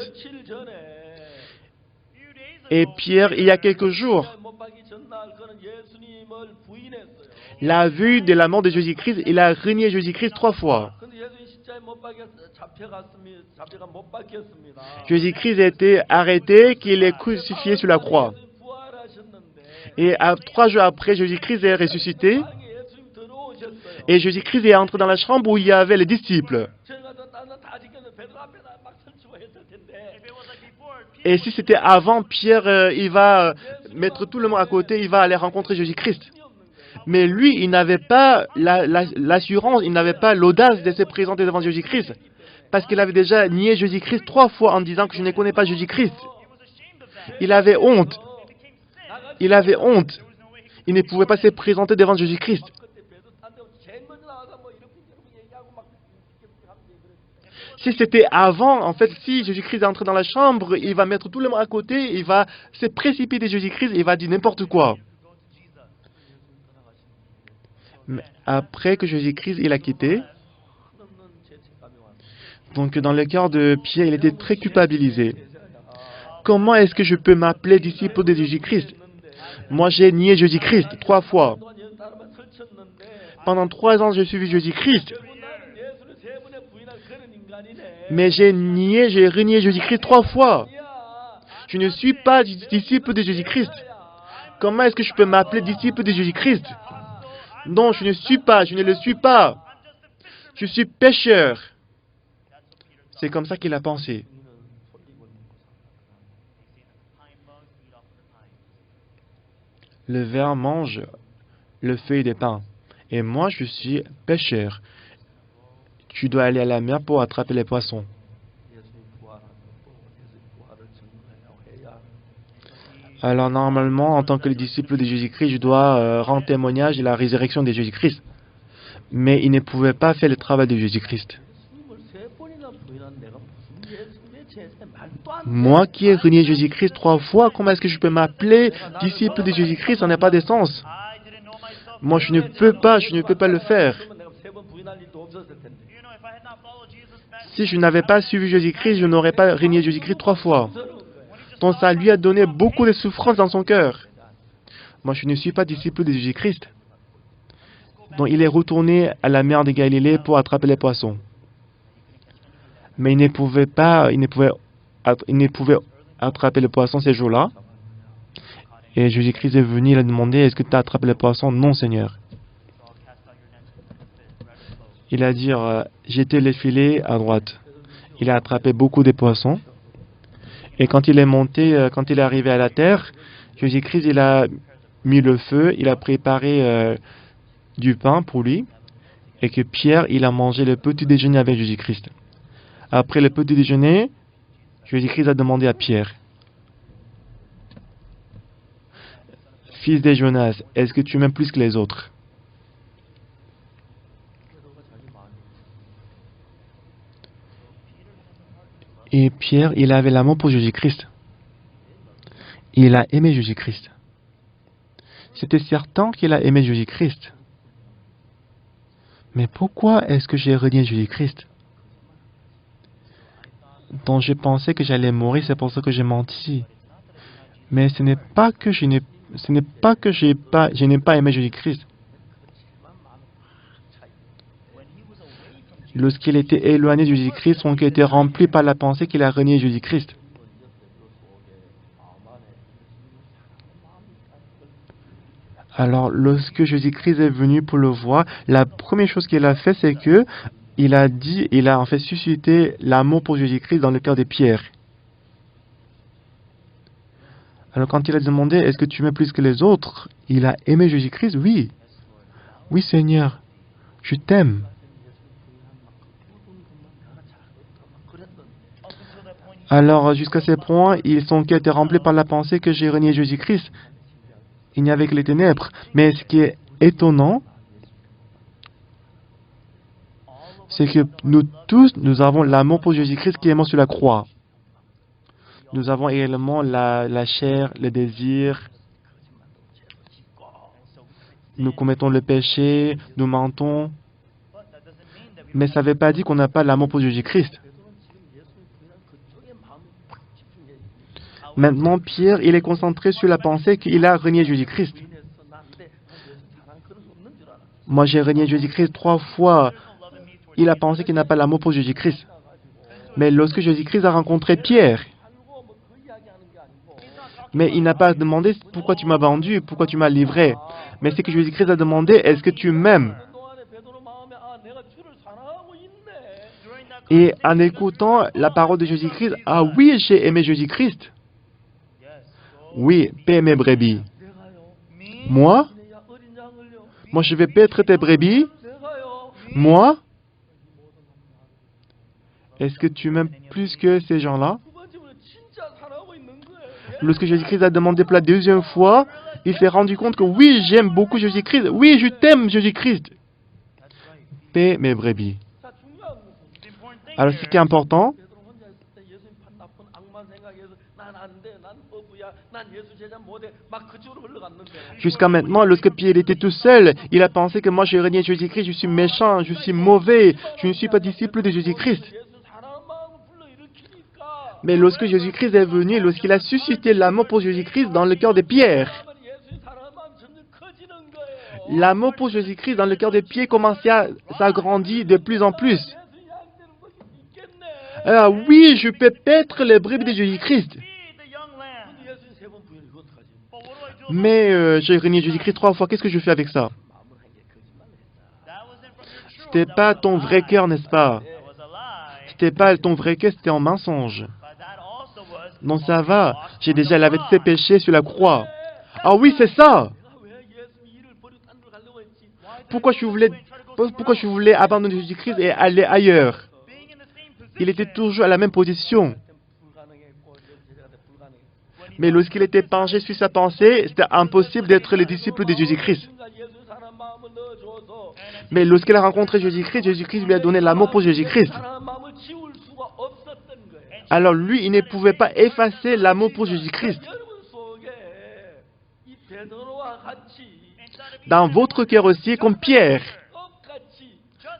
Et Pierre, il y a quelques jours, la vue de la mort de Jésus-Christ, il a renié Jésus-Christ 3 fois. Jésus-Christ a été arrêté, qu'il est crucifié sur la croix. Et 3 jours après, Jésus-Christ est ressuscité. Et Jésus-Christ est entré dans la chambre où il y avait les disciples. Et si c'était avant, Pierre, il va mettre tout le monde à côté, il va aller rencontrer Jésus-Christ. Mais lui, il n'avait pas l'assurance, il n'avait pas l'audace de se présenter devant Jésus-Christ. Parce qu'il avait déjà nié Jésus-Christ 3 fois en disant que je ne connais pas Jésus-Christ. Il avait honte. Il avait honte. Il ne pouvait pas se présenter devant Jésus-Christ. Si c'était avant, en fait, si Jésus-Christ est entré dans la chambre, il va mettre tout le monde à côté, il va se précipiter Jésus-Christ, il va dire n'importe quoi. Mais après que Jésus-Christ il a quitté, donc dans le cœur de Pierre, il était très culpabilisé. Comment est-ce que je peux m'appeler disciple de Jésus-Christ? Moi, j'ai nié Jésus-Christ 3 fois. Pendant 3 ans, j'ai suivi Jésus-Christ. Mais j'ai renié Jésus-Christ 3 fois. Je ne suis pas disciple de Jésus-Christ. Comment est-ce que je peux m'appeler disciple de Jésus-Christ? Non, je ne le suis pas. Je suis pécheur. C'est comme ça qu'il a pensé. Le ver mange le feuille des pins. Et moi, je suis pêcheur. Tu dois aller à la mer pour attraper les poissons. Alors normalement, en tant que disciple de Jésus-Christ, je dois rendre témoignage de la résurrection de Jésus-Christ. Mais il ne pouvait pas faire le travail de Jésus-Christ. Moi qui ai renié Jésus-Christ 3 fois, comment est-ce que je peux m'appeler disciple de Jésus-Christ? Ça n'a pas de sens. Moi, je ne peux pas le faire. Si je n'avais pas suivi Jésus-Christ, je n'aurais pas renié Jésus-Christ 3 fois. Donc ça lui a donné beaucoup de souffrance dans son cœur. Moi, je ne suis pas disciple de Jésus-Christ. Donc il est retourné à la mer de Galilée pour attraper les poissons. Mais il ne pouvait attraper les poissons ces jours-là. Et Jésus-Christ est venu, il a demandé, est-ce que tu as attrapé les poissons? Non, Seigneur. Il a dit, jetez les filets à droite. Il a attrapé beaucoup de poissons. Et quand il est monté, quand il est arrivé à la terre, Jésus-Christ, il a mis le feu, il a préparé du pain pour lui. Et que Pierre, il a mangé le petit déjeuner avec Jésus-Christ. Après le petit déjeuner, Jésus-Christ a demandé à Pierre, fils de Jonas, est-ce que tu m'aimes plus que les autres? Et Pierre, il avait l'amour pour Jésus-Christ. Il a aimé Jésus-Christ. C'était certain qu'il a aimé Jésus-Christ. Mais pourquoi est-ce que j'ai renié Jésus-Christ? Donc je pensais que j'allais mourir, c'est pour ça que j'ai menti. Mais ce n'est pas que je n'ai pas aimé Jésus-Christ. Lorsqu'il était éloigné de Jésus-Christ, son cœur était rempli par la pensée qu'il a renié Jésus-Christ. Alors, lorsque Jésus-Christ est venu pour le voir, la première chose qu'il a fait, c'est que il a en fait suscité l'amour pour Jésus-Christ dans le cœur de Pierre. Alors, quand il a demandé, est-ce que tu m'aimes plus que les autres? Il a aimé Jésus-Christ? Oui. Oui, Seigneur, je t'aime. Alors, jusqu'à ce point, son cœur était rempli par la pensée que j'ai renié Jésus-Christ. Il n'y avait que les ténèbres. Mais ce qui est étonnant, c'est que nous tous, nous avons l'amour pour Jésus-Christ qui est mort sur la croix. Nous avons également la chair, le désir. Nous commettons le péché, nous mentons. Mais ça ne veut pas dire qu'on n'a pas l'amour pour Jésus-Christ. Maintenant, Pierre, il est concentré sur la pensée qu'il a renié Jésus-Christ. Moi, j'ai renié Jésus-Christ 3 fois. Il a pensé qu'il n'a pas l'amour pour Jésus-Christ. Mais lorsque Jésus-Christ a rencontré Pierre, mais il n'a pas demandé pourquoi tu m'as vendu, pourquoi tu m'as livré. Mais c'est que Jésus-Christ a demandé, est-ce que tu m'aimes? Et en écoutant la parole de Jésus-Christ, ah oui, j'ai aimé Jésus-Christ. Oui, paie mes brebis. Moi, je vais paître tes brebis. Moi, est-ce que tu m'aimes plus que ces gens-là? Lorsque Jésus-Christ a demandé pour la deuxième fois, il s'est rendu compte que oui, j'aime beaucoup Jésus-Christ. Oui, je t'aime, Jésus-Christ. Paie mes brebis. Alors, ce qui est important, jusqu'à maintenant, lorsque Pierre était tout seul, il a pensé que moi j'ai renié Jésus-Christ, je suis méchant, je suis mauvais, je ne suis pas disciple de Jésus-Christ. Mais lorsque Jésus-Christ est venu, lorsqu'il a suscité l'amour pour Jésus-Christ dans le cœur de Pierre, l'amour pour Jésus-Christ dans le cœur de Pierre commençait à s'agrandir de plus en plus. Ah oui, je peux paître les brebis de Jésus-Christ. Mais j'ai renié Jésus-Christ 3 fois. Qu'est-ce que je fais avec ça? C'était pas ton vrai cœur, n'est-ce pas? C'était pas ton vrai cœur, c'était un mensonge. Non, ça va. J'ai déjà lavé tous ses péchés sur la croix. Ah oui, c'est ça. Pourquoi je voulais abandonner Jésus-Christ et aller ailleurs? Il était toujours à la même position. Mais lorsqu'il était penché sur sa pensée, c'était impossible d'être le disciple de Jésus-Christ. Mais lorsqu'il a rencontré Jésus-Christ, Jésus-Christ lui a donné l'amour pour Jésus-Christ. Alors lui, il ne pouvait pas effacer l'amour pour Jésus-Christ. Dans votre cœur aussi, comme Pierre.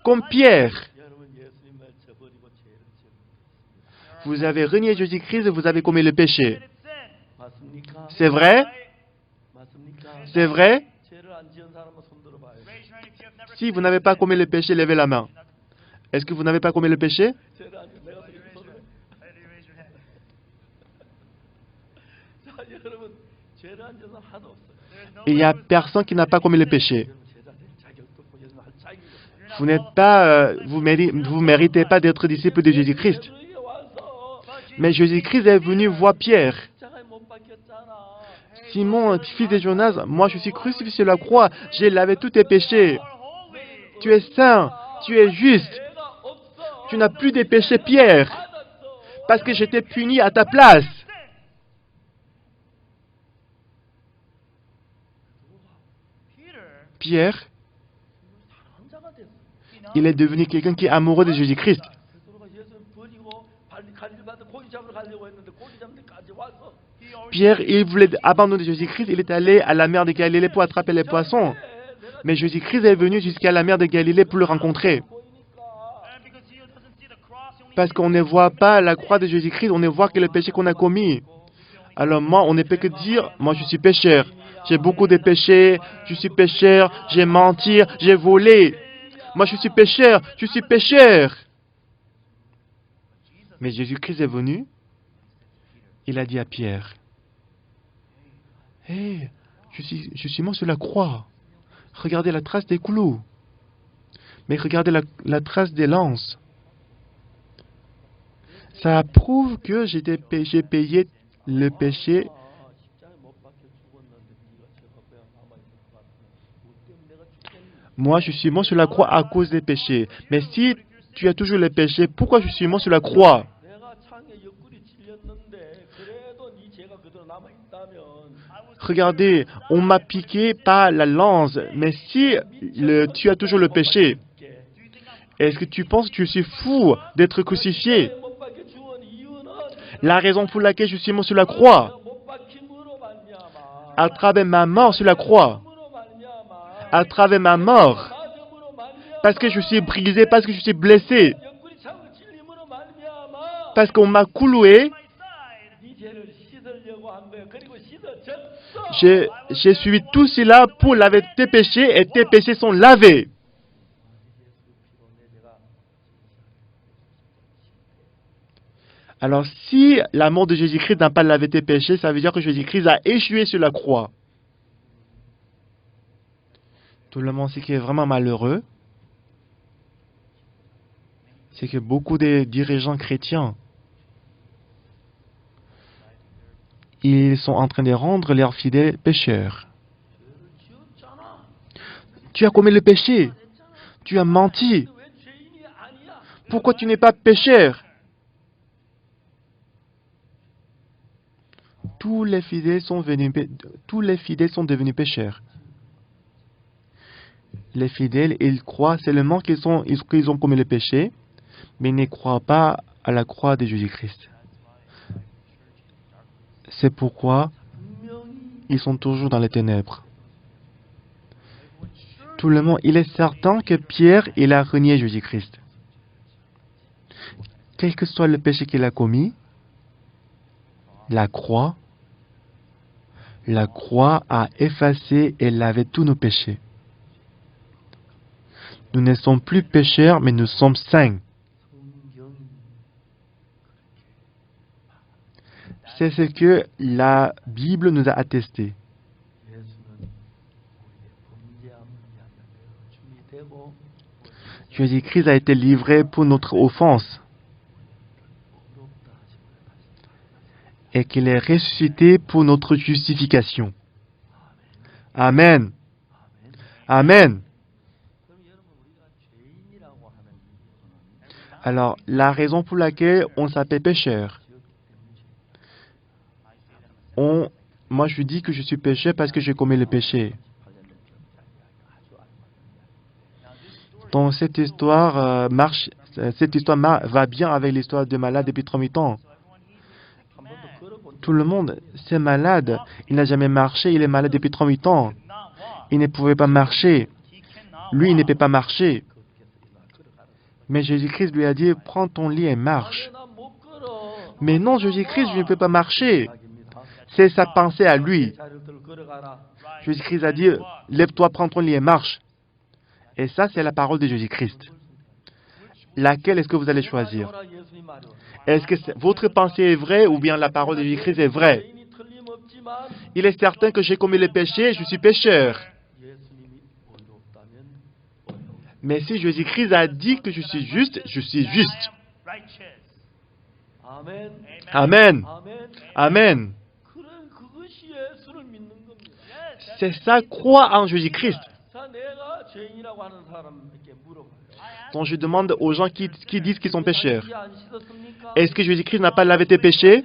Comme Pierre. Vous avez renié Jésus-Christ et vous avez commis le péché. C'est vrai? C'est vrai? Si vous n'avez pas commis le péché, levez la main. Est-ce que vous n'avez pas commis le péché? Il n'y a personne qui n'a pas commis le péché. Vous n'êtes pas, vous méritez pas d'être disciple de Jésus-Christ. Mais Jésus-Christ est venu voir Pierre. Simon, fils de Jonas, moi je suis crucifié sur la croix. J'ai lavé tous tes péchés. Tu es saint, tu es juste. Tu n'as plus de péchés, Pierre. Parce que j'étais puni à ta place. Pierre, il est devenu quelqu'un qui est amoureux de Jésus-Christ. Pierre, il voulait abandonner Jésus-Christ, il est allé à la mer de Galilée pour attraper les poissons. Mais Jésus-Christ est venu jusqu'à la mer de Galilée pour le rencontrer. Parce qu'on ne voit pas la croix de Jésus-Christ, on ne voit que le péché qu'on a commis. Alors moi, on ne peut que dire, moi je suis pécheur. J'ai beaucoup de péchés, je suis pécheur, j'ai menti, j'ai volé. Moi je suis pécheur, je suis pécheur. Mais Jésus-Christ est venu, il a dit à Pierre, « Hé, je suis mort sur la croix. Regardez la trace des clous. Mais regardez la trace des lances. Ça prouve que j'ai payé le péché. Moi, je suis mort sur la croix à cause des péchés. Mais si tu as toujours les péchés, pourquoi je suis mort sur la croix? Regardez, on m'a piqué par la lance, mais si tu as toujours le péché, est-ce que tu penses que je suis fou d'être crucifié? La raison pour laquelle je suis mort sur la croix, à travers ma mort sur la croix, à travers ma mort, parce que je suis brisé, parce que je suis blessé, parce qu'on m'a cloué, j'ai suivi tout cela pour laver tes péchés et tes péchés sont lavés. Alors si la mort de Jésus-Christ n'a pas lavé tes péchés, ça veut dire que Jésus-Christ a échoué sur la croix. Tout le monde, ce qui est vraiment malheureux, c'est que beaucoup de dirigeants chrétiens, ils sont en train de rendre leurs fidèles pécheurs. Tu as commis le péché. Tu as menti. Pourquoi tu n'es pas pécheur? Tous les fidèles sont devenus pécheurs. Les fidèles, ils croient seulement qu'ils ont commis le péché, mais ils ne croient pas à la croix de Jésus-Christ. C'est pourquoi ils sont toujours dans les ténèbres. Tout le monde, il est certain que Pierre, il a renié Jésus-Christ. Quel que soit le péché qu'il a commis, la croix a effacé et lavé tous nos péchés. Nous ne sommes plus pécheurs, mais nous sommes saints. C'est ce que la Bible nous a attesté. Jésus-Christ a été livré pour notre offense et qu'il est ressuscité pour notre justification. Amen. Amen. Alors, la raison pour laquelle on s'appelle pécheur, moi je dis que je suis pécheur parce que j'ai commis le péché. Donc cette histoire va bien avec l'histoire de malade depuis 38 ans. Tout le monde, c'est malade. Il n'a jamais marché, il est malade depuis 38 ans. Il ne pouvait pas marcher. Lui, il ne peut pas marcher. Mais Jésus-Christ lui a dit, prends ton lit et marche. Mais non, Jésus-Christ, je ne peux pas marcher. C'est sa pensée à lui. Jésus-Christ a dit, lève-toi, prends ton lit et marche. Et ça, c'est la parole de Jésus-Christ. Laquelle est-ce que vous allez choisir? Est-ce que votre pensée est vraie ou bien la parole de Jésus-Christ est vraie? Il est certain que j'ai commis le péché, je suis pécheur. Mais si Jésus-Christ a dit que je suis juste, je suis juste. Amen. Amen. C'est ça, crois en Jésus-Christ. Donc je demande aux gens qui disent qu'ils sont pécheurs. Est-ce que Jésus-Christ n'a pas lavé tes péchés?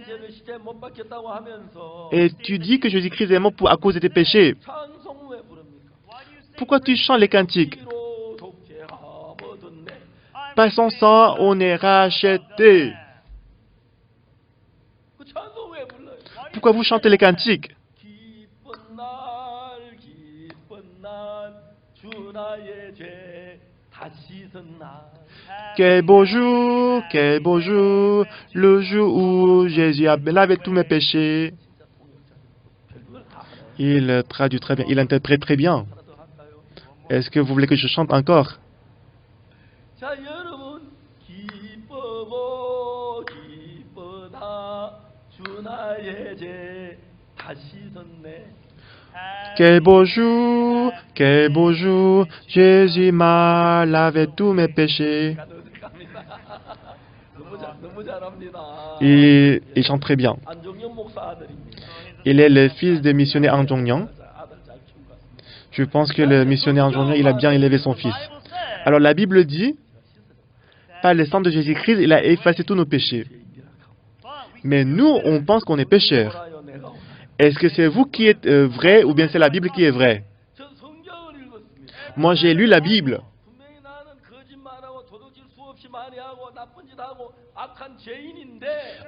Et tu dis que Jésus-Christ est mort à cause de tes péchés. Pourquoi tu chantes les cantiques? Par son sang, on est racheté. Pourquoi vous chantez les cantiques? Quel beau jour, le jour où Jésus a lavé tous mes péchés. Il traduit très bien, il interprète très bien. Est-ce que vous voulez que je chante encore? Quel beau jour, Jésus m'a lavé tous mes péchés. Il chante très bien. Il est le fils du missionnaire An Jong-Nyang. Je pense que le missionnaire An Jong-Nyang, il a bien élevé son fils. Alors la Bible dit, par le sang de Jésus-Christ, il a effacé tous nos péchés. Mais nous, on pense qu'on est pécheurs. Est-ce que c'est vous qui êtes vrai ou bien c'est la Bible qui est vraie? Moi, j'ai lu la Bible.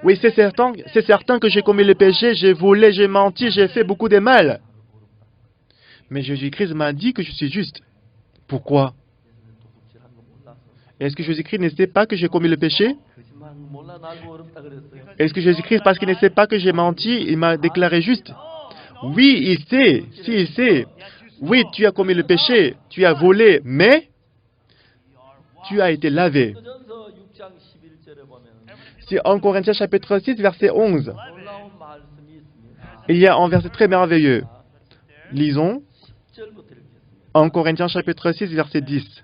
Oui, c'est certain que j'ai commis le péché, j'ai volé, j'ai menti, j'ai fait beaucoup de mal. Mais Jésus-Christ m'a dit que je suis juste. Pourquoi? Est-ce que Jésus-Christ ne sait pas que j'ai commis le péché? Est-ce que Jésus-Christ, parce qu'il ne sait pas que j'ai menti, il m'a déclaré juste? Oui, il sait. Si, il sait. Oui, tu as commis le péché, tu as volé, mais tu as été lavé. Si en Corinthiens chapitre 6, verset 11, il y a un verset très merveilleux. Lisons. En Corinthiens chapitre 6, verset 10.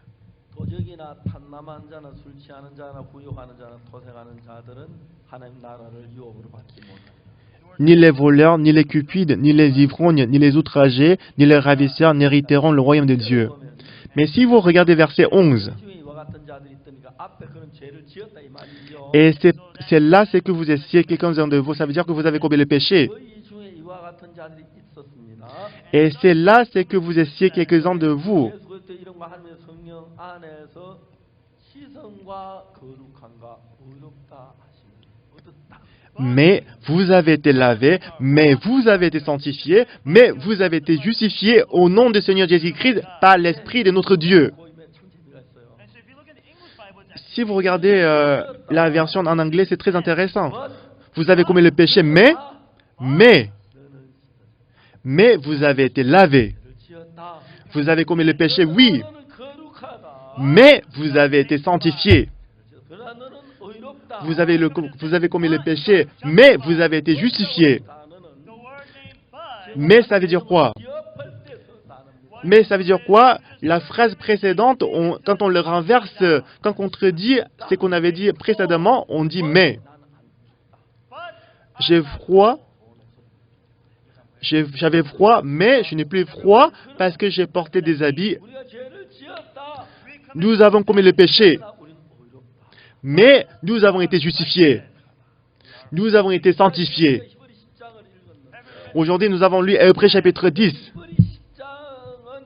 Ni les voleurs, ni les cupides, ni les ivrognes, ni les outragés, ni les ravisseurs n'hériteront le royaume de Dieu. Mais si vous regardez verset 11, et c'est là ce que vous essayez quelqu'un de vous, ça veut dire que vous avez commis le péché. Et c'est là ce que vous essayez quelques-uns de vous. Mais vous avez été lavé, mais vous avez été sanctifié, mais vous avez été justifié au nom du Seigneur Jésus-Christ par l'Esprit de notre Dieu. Si vous regardez la version en anglais, c'est très intéressant. Vous avez commis le péché, mais vous avez été lavé. Vous avez commis le péché, oui, mais vous avez été sanctifié. Vous avez commis le péché, mais vous avez été justifié. Mais ça veut dire quoi? Mais ça veut dire quoi? La phrase précédente, quand on le renverse, quand on contredit ce qu'on avait dit précédemment, on dit mais. J'ai froid. J'avais froid, mais je n'ai plus froid parce que j'ai porté des habits. Nous avons commis le péché, mais nous avons été justifiés. Nous avons été sanctifiés. Aujourd'hui, nous avons lu Hébreux chapitre 10. 십자가는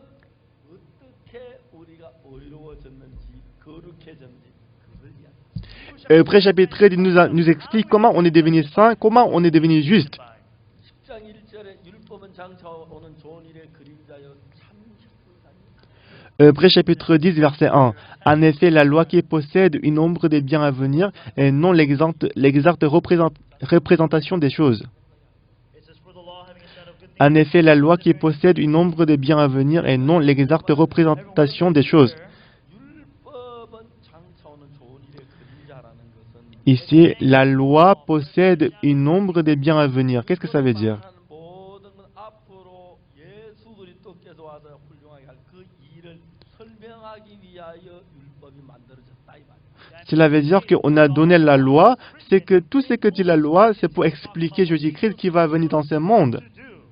어떻게 우리가 의로워졌는지 거룩해졌는지 그걸 이야기합니다. Hébreux chapitre 10 nous explique comment on est devenu saint, comment on est devenu juste. 10장 1절에 율법은 장차오는 좋은 일의 그림자여 참 기쁘다니. Hébreux chapitre 10, verset 1. En effet, la loi qui possède une ombre des biens à venir et non l'exacte représentation des choses. En effet, la loi qui possède une ombre des biens à venir et non l'exacte représentation des choses. 율법은 장차오는 좋은 일의 그림자라는 것은 Ici, la loi possède une ombre des biens à venir. Qu'est-ce que ça veut dire? 하는 모든 건 앞으로 예수 그리스도께서 와서 훌륭하게 할 그 일을 설명하기 위하여 율법이 만들어졌다 이 말이야. Cela veut dire qu'on a donné la loi, c'est que tout ce que dit la loi, c'est pour expliquer Jésus-Christ qui va venir dans ce monde.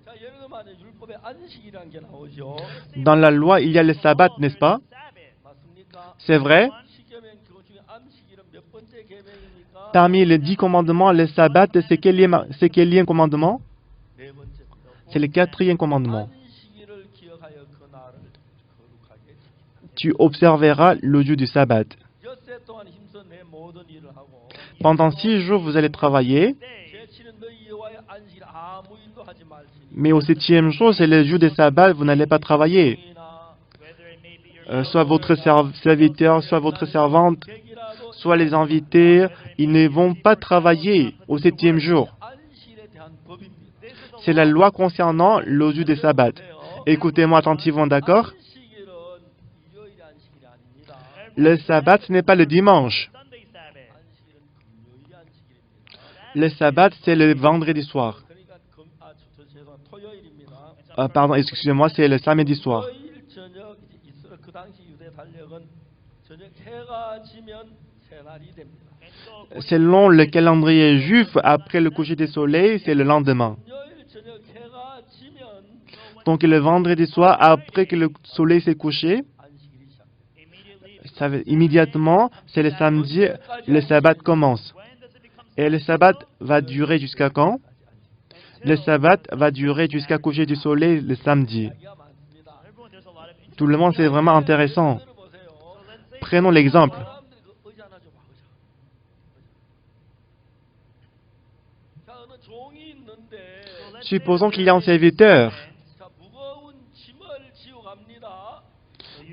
자, 예를 들면 만약 율법에 안식이라는 게 나오죠. Dans la loi, il y a le sabbat, n'est-ce pas? 맞습니까? C'est vrai. 십계명 그 중에 안식일은 몇 번째 계명입니까? Parmi les 10 commandements, le sabbat, c'est quel commandement? 네 번째. C'est le 4e commandement. 안식일을 기억하여 그 날을 거룩하게 지키라. Tu observeras le jour du sabbat. 엿새 동안 힘써 내 모든 일을 하고 Pendant 6 jours, vous allez travailler, 제7은 너희 여호와의 안식일 아무 일도 하지 말지니 mais au 7e jour, c'est le jour du sabbat, vous n'allez pas travailler. Soit votre serviteur, soit votre servante, 객이라도 soit les invités, ils ne vont pas travailler au 7e jour. 안식일에 대한 법입니다. C'est la loi concernant le jour du sabbat. Écoutez-moi attentivement, d'accord? 안식일은 일요일의 안식일이 아닙니다. Le sabbat, ce n'est pas le dimanche. 안식일은 금요일의 안식일입니다. Le sabbat, c'est le vendredi soir. 그러니까 죄송합니다. 토요일입니다. Pardon, excusez-moi, c'est le samedi soir. 토요일 저녁 이스라엘 그 당시 유대 달력은 저녁 해가 지면 새날이 됩니다. Selon le calendrier juif, après le coucher du soleil, c'est le lendemain. 금요일 저녁 해가 지면 Donc le vendredi soir, après que le soleil s'est couché, 안식일이 시작됩니다. immédiatement, c'est le samedi, le sabbat commence. Et le sabbat va durer jusqu'à quand? Le sabbat va durer jusqu'à coucher du soleil le samedi. 이야기가 많습니다. Tout le monde, c'est vraiment intéressant. 들어보세요. Prenons l'exemple. 사람들이 그 의자 하나 좀 봐, 의자. 자, 어느 종이 있는데 Supposons qu'il y a un serviteur. 자, 무거운 짐을 지고 갑니다.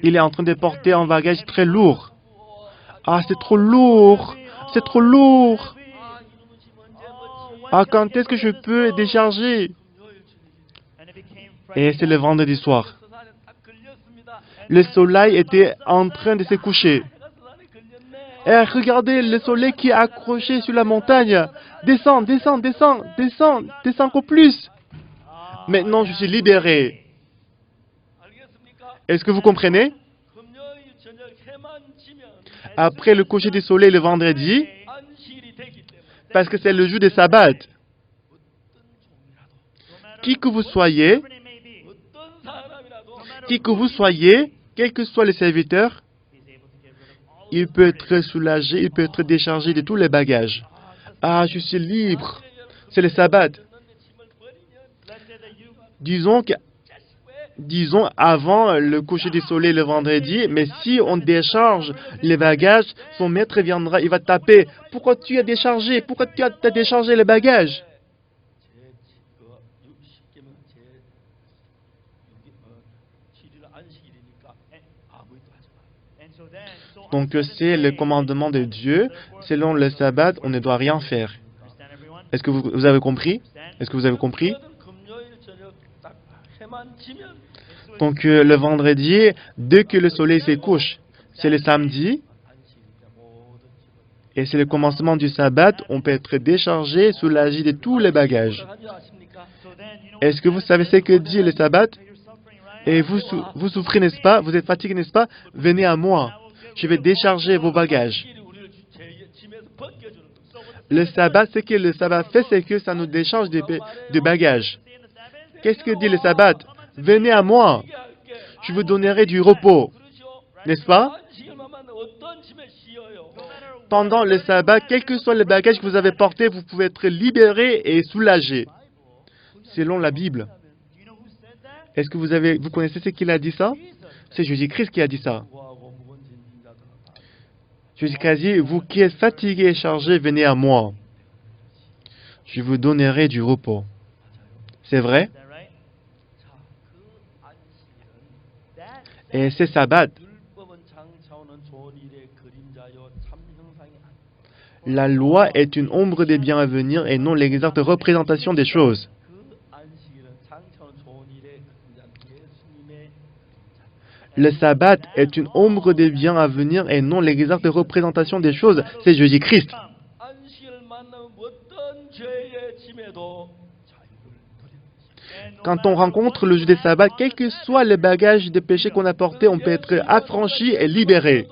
Il est en train de porter un bagage très lourd. Ah, c'est trop lourd. C'est trop lourd. 아, 이놈의 짐 언제 먹지? Ah, quand est-ce que je peux décharger? 금요일 저녁에 Et c'est le vendredi soir. 서산에 딱 걸렸습니다. Le soleil était en train de se coucher. 해가 서산에 걸렸네. Et regardez le soleil qui est accroché sur la montagne. Descends, descends, descends, descends, descends encore plus. Maintenant, je suis libéré. 알겠습니까? Est-ce que vous comprenez? 금요일 저녁 해만 지면 Après le coucher du soleil le vendredi, 안식일이 되기 때문에 parce que c'est le jour des sabbats, 어떤 종이라도 qui que vous soyez, 어떤 사람이라도 qui que vous soyez, quel que soit le serviteur, il peut être soulagé, il peut être déchargé de tous les bagages. Ah, je suis libre. C'est le sabbat. Disons avant le coucher du soleil le vendredi, mais si on décharge les bagages, son maître viendra, il va taper. Pourquoi tu as déchargé? Pourquoi tu as déchargé les bagages? Donc c'est le commandement de Dieu. Selon le sabbat, on ne doit rien faire. Est-ce que vous avez compris? Est-ce que vous avez compris? Donc le vendredi, dès que le soleil se couche, c'est le samedi. Et c'est le commencement du sabbat. On peut être déchargé, soulagé de tous les bagages. Est-ce que vous savez ce que dit le sabbat? Et vous souffrez, n'est-ce pas? Vous êtes fatigué, n'est-ce pas? Venez à moi. Je vais décharger vos bagages. Le sabbat, ce que le sabbat fait, c'est que ça nous décharge de bagages. Qu'est-ce que dit le sabbat? Venez à moi. Je vous donnerai du repos. N'est-ce pas? Pendant le sabbat, quel que soit le bagage que vous avez porté, vous pouvez être libéré et soulagé. selon la Bible. Est-ce que vous connaissez ce qu'il a dit ça? C'est Jésus-Christ qui a dit ça. Jésus-Christ a dit, vous qui êtes fatigués et chargés, venez à moi. Je vous donnerai du repos. C'est vrai? Et c'est sabbat. La loi est une ombre des biens à venir et non l'exacte représentation des choses. Le sabbat est une ombre des biens à venir et non l'exacte représentation des choses. C'est Jésus-Christ. Quand on rencontre le jour des sabbats, quel que soit le bagage de péché qu'on a porté, on peut être affranchi et libéré.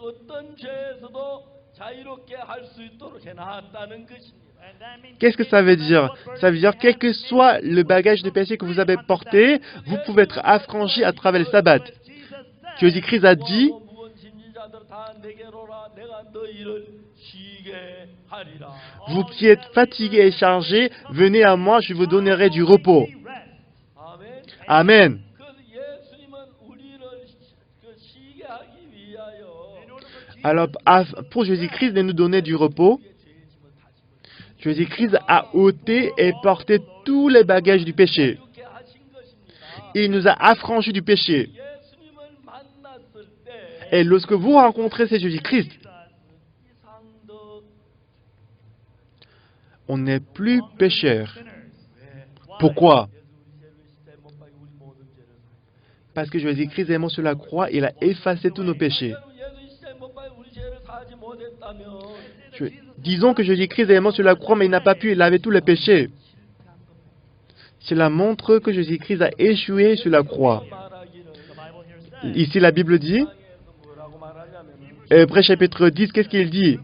Qu'est-ce que ça veut dire? Ça veut dire quel que soit le bagage de péché que vous avez porté, vous pouvez être affranchi à travers le sabbat. Jésus-Christ a dit, vous qui êtes fatigués et chargés, venez à moi, je vous donnerai du repos. Amen. Alors, pour Jésus-Christ de nous donner du repos, Jésus-Christ a ôté et porté tous les bagages du péché. Il nous a affranchis du péché. Et lorsque vous rencontrez ce Jésus-Christ, on n'est plus pécheur. Pourquoi? Parce que Jésus-Christ est mort sur la croix, il a effacé tous nos péchés. Disons que Jésus-Christ est mort sur la croix, mais il n'a pas pu laver tous les péchés. Cela montre que Jésus-Christ a échoué sur la croix. Ici, la Bible dit, Hébreux chapitre 10, qu'est-ce qu'il dit?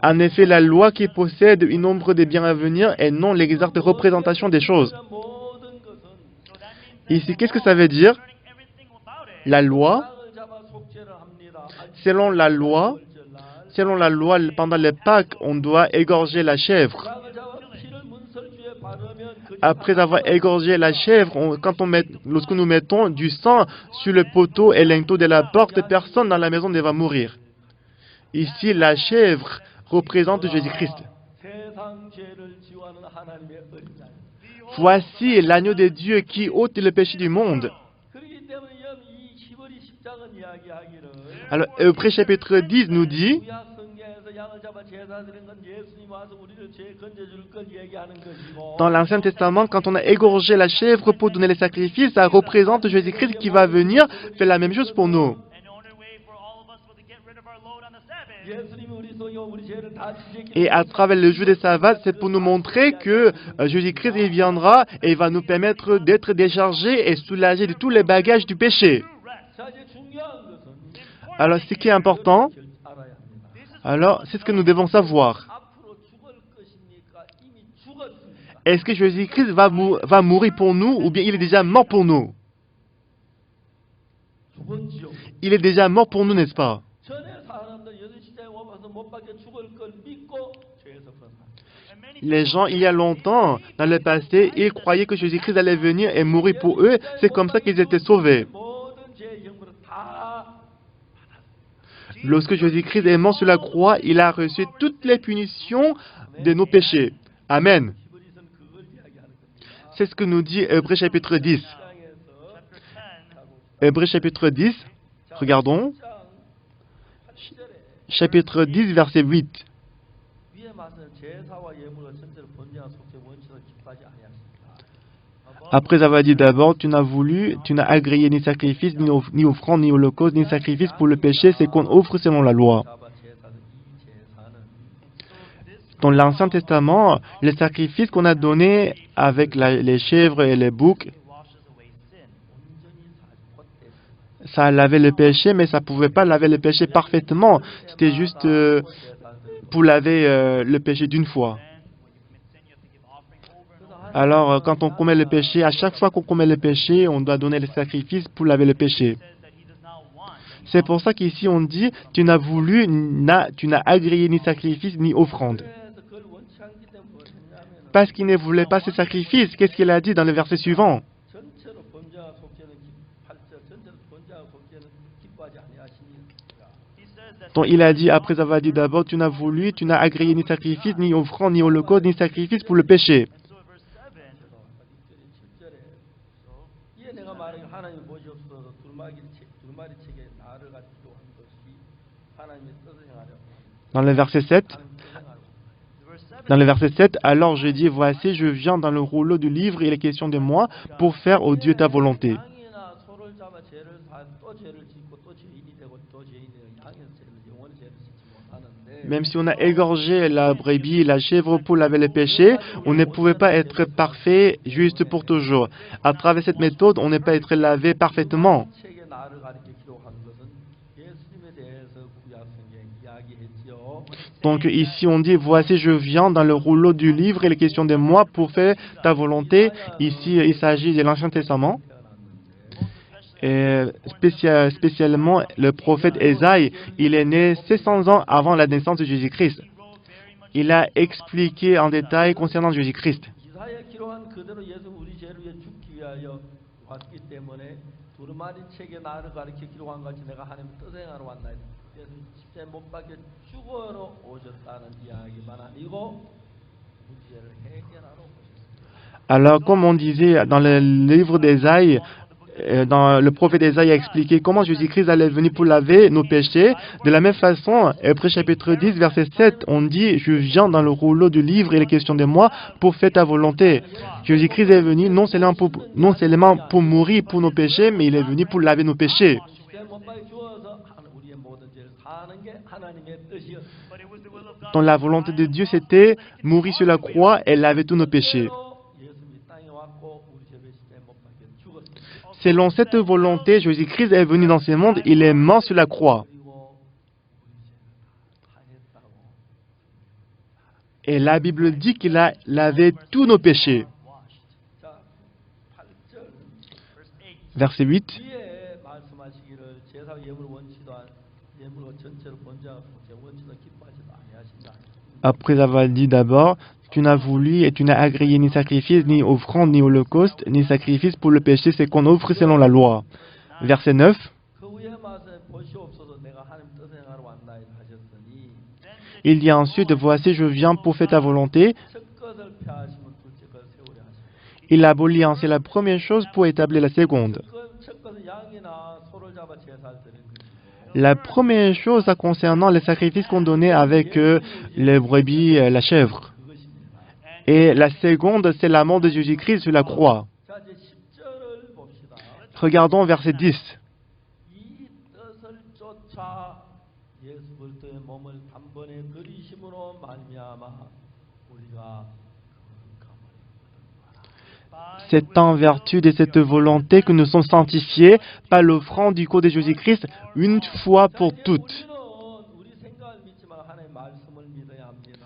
En effet, la loi qui possède une ombre des biens à venir et non l'exacte représentation des choses. Ici, qu'est-ce que ça veut dire? La loi, selon la loi, pendant les Pâques, on doit égorger la chèvre. Après avoir égorgé la chèvre, lorsque nous mettons du sang sur le poteau et linteau de la porte, personne dans la maison ne va mourir. Ici, la chèvre représente Jésus-Christ. Voici l'agneau de Dieu qui ôte le péché du monde. Alors, Hébreux chapitre 10 nous dit, dans l'Ancien Testament, quand on a égorgé la chèvre pour donner les sacrifices, ça représente Jésus-Christ qui va venir faire la même chose pour nous. Et à travers le jour des sabbats, c'est pour nous montrer que Jésus-Christ il viendra et il va nous permettre d'être déchargés et soulagés de tous les bagages du péché. Alors, ce qui est important, c'est ce que nous devons savoir. Est-ce que Jésus-Christ va mourir pour nous ou bien il est déjà mort pour nous? Il est déjà mort pour nous, n'est-ce pas? Les gens, il y a longtemps, dans le passé, ils croyaient que Jésus-Christ allait venir et mourir pour eux. C'est comme ça qu'ils étaient sauvés. Lorsque Jésus-Christ est mort sur la croix, il a reçu toutes les punitions de nos péchés. Amen. C'est ce que nous dit Hébreux chapitre 10. Hébreux chapitre 10, regardons. Chapitre 10, verset 8. Après avoir dit d'abord, tu n'as agréé ni sacrifice, ni offrande, ni holocauste, ni sacrifice pour le péché, c'est qu'on offre selon la loi. Dans l'Ancien Testament, les sacrifices qu'on a donnés avec les chèvres et les boucs, ça lavait le péché, mais ça ne pouvait pas laver le péché parfaitement. C'était juste pour laver le péché d'une fois. Alors, quand on commet le péché, à chaque fois qu'on commet le péché, on doit donner le sacrifice pour laver le péché. C'est pour ça qu'ici on dit, tu n'as agréé ni sacrifice ni offrande. parce qu'il ne voulait pas ce sacrifice. Qu'est-ce qu'il a dit dans le verset suivant? 전체로 번제와 속죄는 8절 전체로 번제와 속죄는 기뻐하지 아니하시니라. Donc il a dit, après avoir dit d'abord, tu n'as voulu, tu n'as agréé ni sacrifice, ni offrande, ni holocauste, ni sacrifice pour le péché. 이에 내가 말하기 하나님 보시옵소서 두루마리 책에 나를 가지고 한 것이 하나님의 뜻을 행하려. Dans le verset 7, alors je dis, voici, je viens dans le rouleau du livre, il est question de moi, pour faire, ô Dieu, ta volonté. 양이나 소를 잡아 죄를 또 죄를 짓고 또 죄인이 되고 또 죄인이 되고 양에서 죄를 영원히 죄를 짓지 못하는데. Même si on a égorgé la brebis, la chèvre pour laver les péchés, on ne pouvait pas être parfait juste pour toujours. À travers cette méthode, on ne peut pas être lavé parfaitement. 책에 나를 가리켜 기록한 것은 예수님에 대해서 구약성경에 이야기했지요. Donc ici on dit, voici je viens dans le rouleau du livre, il est question de moi pour faire ta volonté. Ici il s'agit de l'Ancien Testament. Et spécialement le prophète Ésaïe, il est né 700 ans avant la naissance de Jésus-Christ. Il a expliqué en détail concernant Jésus-Christ. 기사에 기록한 그대로 예수 우리 죄를 위해 죽기 위하여 왔기 때문에 두루마리 책에 나를 가리켜 기록한 같이 내가 하나님 뜻을 행하러 왔나이다. 예수 십자에 못 박혀 죽어로 오셨다는 이야기만 아니고 우리 죄를 해결하러 오셨습니다. Alors comme on disait dans le livre d'Ésaïe, dans le prophète Ésaïe a expliqué comment Jésus-Christ allait venir pour laver nos péchés. De la même façon, Hébreux chapitre 10, verset 7, on dit, je viens dans le rouleau du livre, il est question de moi, pour faire ta volonté. Jésus-Christ est venu non seulement pour mourir pour nos péchés, mais il est venu pour laver nos péchés. 십자에 못 박혀 죽어서 우리의 모든 죄를 사는 게 하나님의 뜻이었습니다. Donc la volonté de Dieu, c'était mourir sur la croix et laver tous nos péchés. 예수님이 땅에 왔고 우리 죄를 십자에 못 박혀 죽었습니다. Selon cette volonté, Jésus-Christ est venu dans ce monde, il est mort sur la croix. 그리고 우리 죄를 다 했다고. Et la Bible dit qu'il a lavé tous nos péchés. 자, 8절 Verset 8. 뒤에 말씀하시기를 제사 예물 원치도 예물 전체로 번제하고 제 원치도 기뻐하지도 아니하신다. Après avoir dit d'abord, tu n'as voulu et tu n'as agréé ni sacrifice, ni offrande, ni holocauste, ni sacrifice pour le péché, c'est qu'on offre selon la loi. Verset 9. 그 후에 말씀에 보시옵소서 내가 하나님 뜻을 행하러 왔나이다 하셨으니 Il dit ensuite, voici je viens pour faire ta volonté. 첫 것을 폐하시면 둘째 것을 세우려 하시고 Il abolit ainsi la première chose pour établir la seconde. 첫 것은 양이나 소를 잡아 제사를 드리는 것이고 La première chose concernant les sacrifices qu'on donnait avec les brebis, la chèvre. 그것입니다. Et la seconde, c'est la mort de Jésus-Christ sur la croix. 자 이제 10절을 봅시다. Regardons verset 10. 이 뜻을 쫓아 예수 그리스도의 몸을 단번에 들이심으로 말미암아 우리가 C'est en vertu de cette volonté que nous sommes sanctifiés par l'offrande du corps de Jésus-Christ une fois pour toutes. 우리 생각을 믿지만 하나님의 말씀을 믿어야 합니다.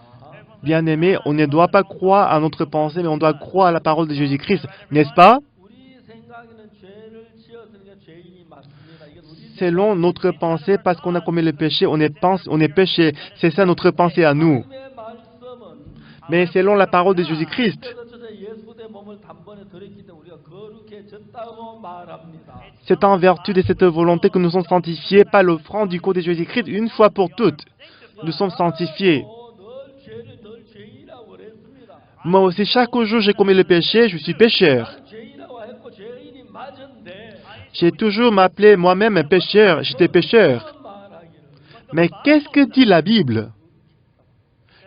Bien-aimés, on ne doit pas croire à notre pensée, mais on doit croire à la parole de Jésus-Christ, n'est-ce pas? 우리 생각에는 죄를 지었으니까 죄인이 많습니다. 이건 우리 Selon notre pensée, parce qu'on a commis le péché, on est péché. C'est ça notre pensée à nous. 하나님의 말씀은 Mais selon la parole de Jésus-Christ, 예수 그리스도의 몸을 단번에 들였기 때문에 우리가 거룩해졌다고 말합니다. c'est en vertu de cette volonté que nous sommes sanctifiés par l'offrande du corps de Jésus-Christ une fois pour toutes. Nous sommes sanctifiés. 늘 죄를 늘 죄인이라고 그랬습니다. Moi aussi, chaque jour, j'ai commis le péché, je suis pécheur. 죄인이라고 했고 죄인이 맞은데 J'ai toujours m'appelé moi-même un pécheur, j'étais pécheur. 말하기를 Mais qu'est-ce que dit la Bible?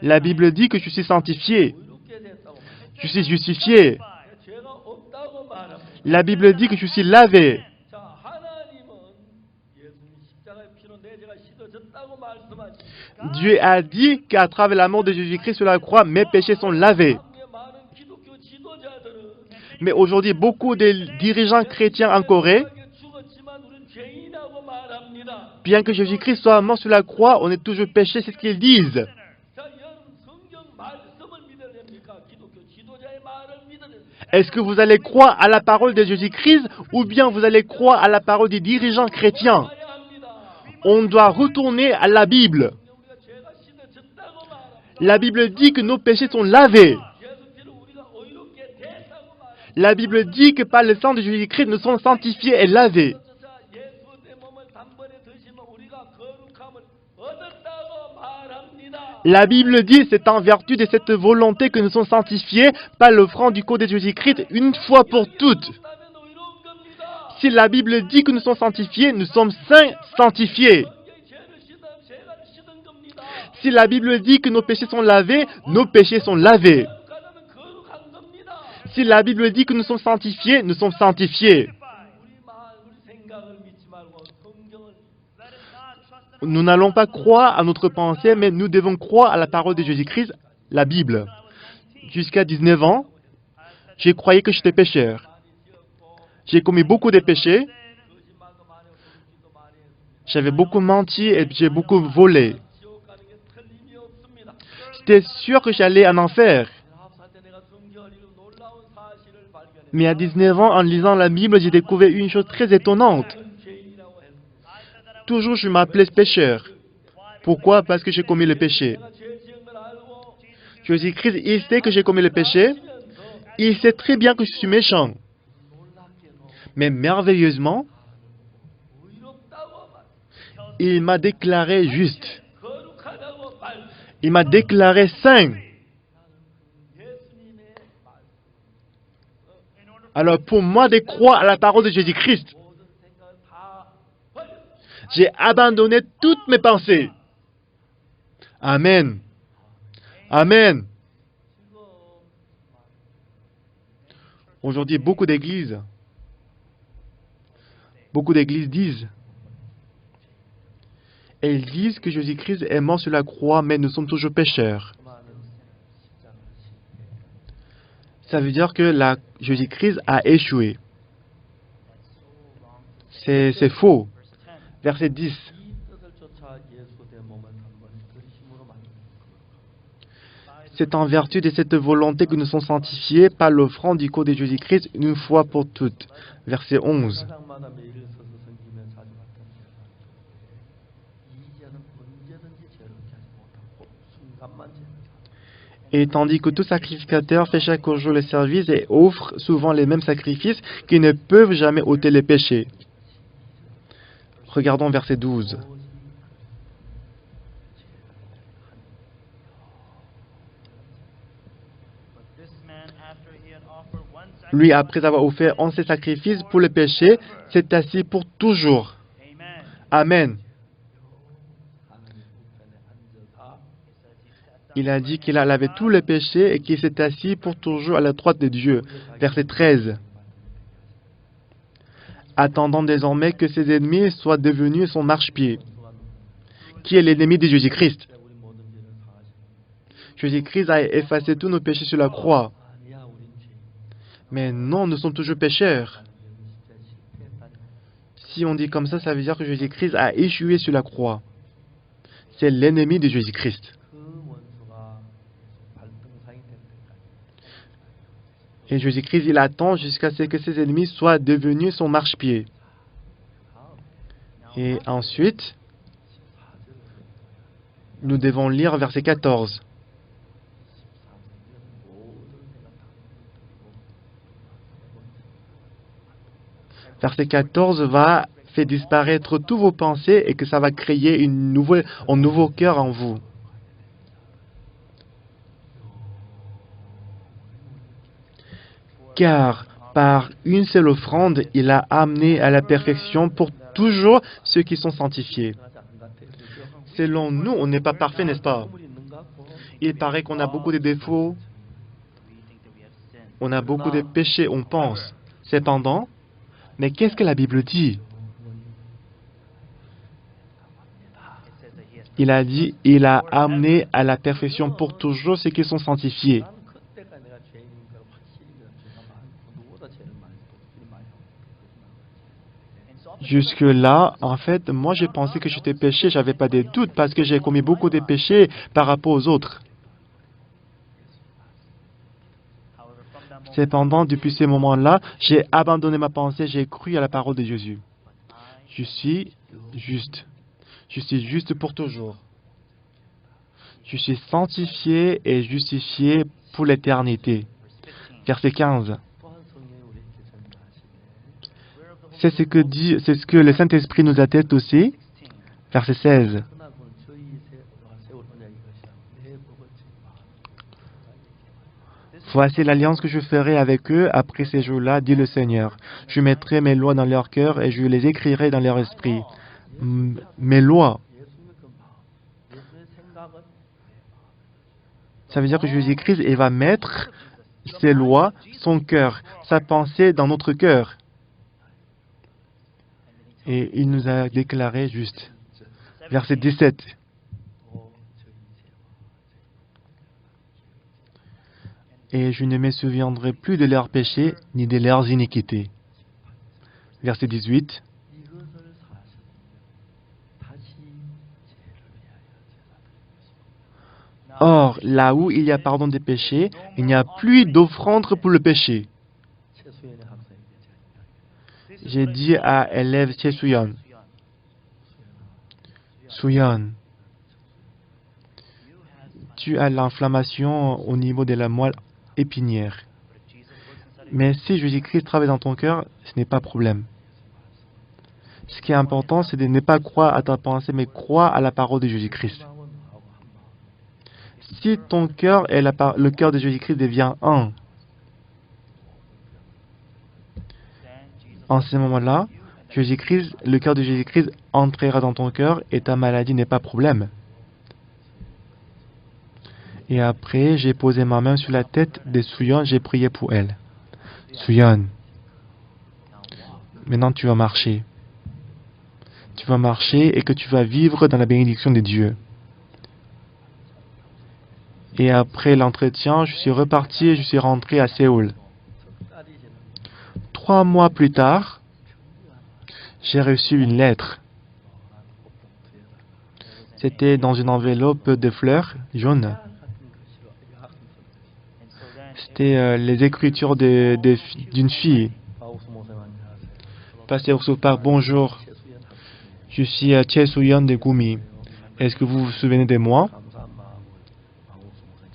La Bible dit que je suis sanctifié, 의롭게 됐다고 말합니다. je suis justifié. 죄가 없다고 말합니다. La Bible dit que je suis lavé. 자, 하나님은 예수님 십자가의 피로 내 죄가 씻어졌다고 말씀하십니다. Dieu a dit qu'à travers la mort de Jésus-Christ sur la croix, mes péchés sont lavés. 많은 기독교 지도자들은 Mais aujourd'hui, beaucoup de dirigeants chrétiens en Corée, 죽었지만 우리는 죄인이라고 말합니다. bien que Jésus-Christ soit mort sur la croix, on est toujours péché, c'est ce qu'ils disent. 자, 여러분 성경 말씀을 믿어야 됩니까? 기독교 지도자의 말을 믿어야 됩니까? Est-ce que vous allez croire à la parole de Jésus-Christ ou bien vous allez croire à la parole des dirigeants chrétiens? 해야 합니다. On doit retourner à la Bible. 우리가 죄가 씻어졌다고 말합니다. La Bible dit que nos péchés sont lavés. 예수 피로 La Bible dit que par le sang de Jésus-Christ, nous sommes sanctifiés et lavés. La Bible dit, c'est en vertu de cette volonté que nous sommes sanctifiés par l'offrande du corps de Jésus-Christ une fois pour toutes. Si la Bible dit que nous sommes sanctifiés, nous sommes saints sanctifiés. Si la Bible dit que nos péchés sont lavés, nos péchés sont lavés. Si la Bible dit que nous sommes sanctifiés, nous sommes sanctifiés. Nous n'allons pas croire à notre pensée, mais nous devons croire à la parole de Jésus-Christ, la Bible. Jusqu'à 19 ans, j'ai croyais que j'étais pécheur. J'ai commis beaucoup de péchés. J'avais beaucoup menti et j'ai beaucoup volé. J'étais sûr que j'allais en enfer. Mais à 19 ans, en lisant la Bible, j'ai découvert une chose très étonnante. Toujours, je m'appelais pécheur. Pourquoi? Parce que j'ai commis le péché. Jésus-Christ, il sait que j'ai commis le péché. Il sait très bien que je suis méchant. Mais merveilleusement, il m'a déclaré juste. Il m'a déclaré saint. Alors pour moi de croire à la parole de Jésus-Christ, j'ai abandonné toutes mes pensées. Amen. Amen. Aujourd'hui, beaucoup d'églises disent, elles disent que Jésus-Christ est mort sur la croix, mais nous sommes toujours pécheurs. Ça veut dire que Jésus-Christ a échoué. C'est faux. Verset 10. C'est en vertu de cette volonté que nous sommes sanctifiés par l'offrande du corps de Jésus-Christ une fois pour toutes. Verset 11. Et tandis que tout sacrificateur fait chaque jour le service et offre souvent les mêmes sacrifices qui ne peuvent jamais ôter les péchés. Regardons verset 12. Lui, après avoir offert 11 sacrifices pour le péché, s'est assis pour toujours. Amen. Il a dit qu'il a lavé tous les péchés et qu'il s'est assis pour toujours à la droite de Dieu. Verset 13. Attendant désormais que ses ennemis soient devenus son marchepied. Qui est l'ennemi de Jésus-Christ? Jésus-Christ a effacé tous nos péchés sur la croix. Mais non, nous sommes toujours pécheurs. Si on dit comme ça veut dire que Jésus-Christ a échoué sur la croix. C'est l'ennemi de Jésus-Christ. Et Jésus-Christ, il attend jusqu'à ce que ses ennemis soient devenus son marchepied. Et ensuite, nous devons lire verset 14. Verset 14 faire disparaître tous vos pensées et que ça va créer un nouveau cœur en vous. Car par une seule offrande, il a amené à la perfection pour toujours ceux qui sont sanctifiés. Selon nous, on n'est pas parfait, n'est-ce pas? Il paraît qu'on a beaucoup de défauts, on a beaucoup de péchés, on pense. Cependant, mais qu'est-ce que la Bible dit? Il a dit, il a amené à la perfection pour toujours ceux qui sont sanctifiés. Jusque-là, en fait, moi j'ai pensé que j'étais péché, j'avais pas de doute parce que j'ai commis beaucoup de péchés par rapport aux autres. Cependant, depuis ce moment-là, j'ai abandonné ma pensée, j'ai cru à la parole de Jésus. Je suis juste. Je suis juste pour toujours. Je suis sanctifié et justifié pour l'éternité. Verset 15. c'est ce que le Saint-Esprit nous atteste aussi. Verset 16. 끝나고는 저희 세대와 세울 언약이 것이라 내 법을 Voici l'alliance que je ferai avec eux après ces jours-là, dit le Seigneur. Je mettrai mes lois dans leur cœur et je les écrirai dans leur esprit. Mes lois, 예수님의 그 마음, 예수의 생각은 ça veut dire que Jésus-Christ il va mettre ses lois, son cœur, sa pensée dans notre cœur. Et il nous a déclaré juste. Verset 17. 또 저희 세와 Et je ne me souviendrai plus de leurs péchés ni de leurs iniquités. Verset 18. 이것을 사실 다시 죄를 위하여 제사 드린 것이고 Or, là où il y a pardon des péchés, il n'y a plus d'offrande pour le péché. 최수연의 학생에게 제가 J'ai dit à élève Chesuyon, Suyon, tu as l'inflammation au niveau de la moelle épinière. Mais si Jésus-Christ travaille dans ton cœur, ce n'est pas problème. Ce qui est important, c'est de ne pas croire à ta pensée, mais croire à la parole de Jésus-Christ. 마음은 하고 한 마음 Si ton cœur et le cœur de Jésus-Christ devient un, en ce moment-là, Jésus-Christ, le cœur de Jésus-Christ entrera dans ton cœur et ta maladie n'est pas problème. Et après, j'ai posé ma main sur la tête de Suyon, j'ai prié pour elle. Suyon, maintenant tu vas marcher. Tu vas marcher et que tu vas vivre dans la bénédiction de Dieu. Et après l'entretien, je suis reparti et je suis rentré à Séoul. 3 mois plus tard, j'ai reçu une lettre. C'était dans une enveloppe de fleurs jaunes. C'était les écritures d'une fille. 바우스 목사님 안녕하세요. Pasteur Soupar, bonjour. 최수연 학생 Je suis Che Suyon de Gumi. Est-ce que vous vous souvenez de moi? 감사한 마음을 바우스 목사님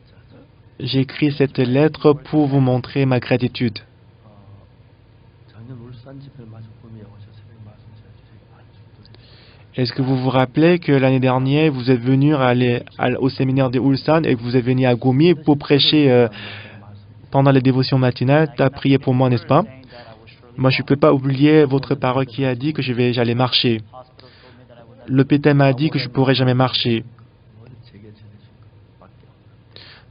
전하기로 J'écris cette lettre pour vous montrer ma gratitude. 작년 울산 집회를 마저 꿈이에 오셔서 새벽 말씀 제가 아주 기도드립니다. Est-ce que vous vous rappelez que l'année dernière, vous êtes venu au séminaire de Ulsan et que vous êtes venu à Gumi pour prêcher pendant les dévotions matinales? Tu as prié pour moi, n'est-ce pas? Moi, je ne peux pas oublier votre parole qui a dit que j'allais marcher. L'hôpital m'a dit que je ne pourrais jamais marcher. 뭘 제게 전해준 것밖에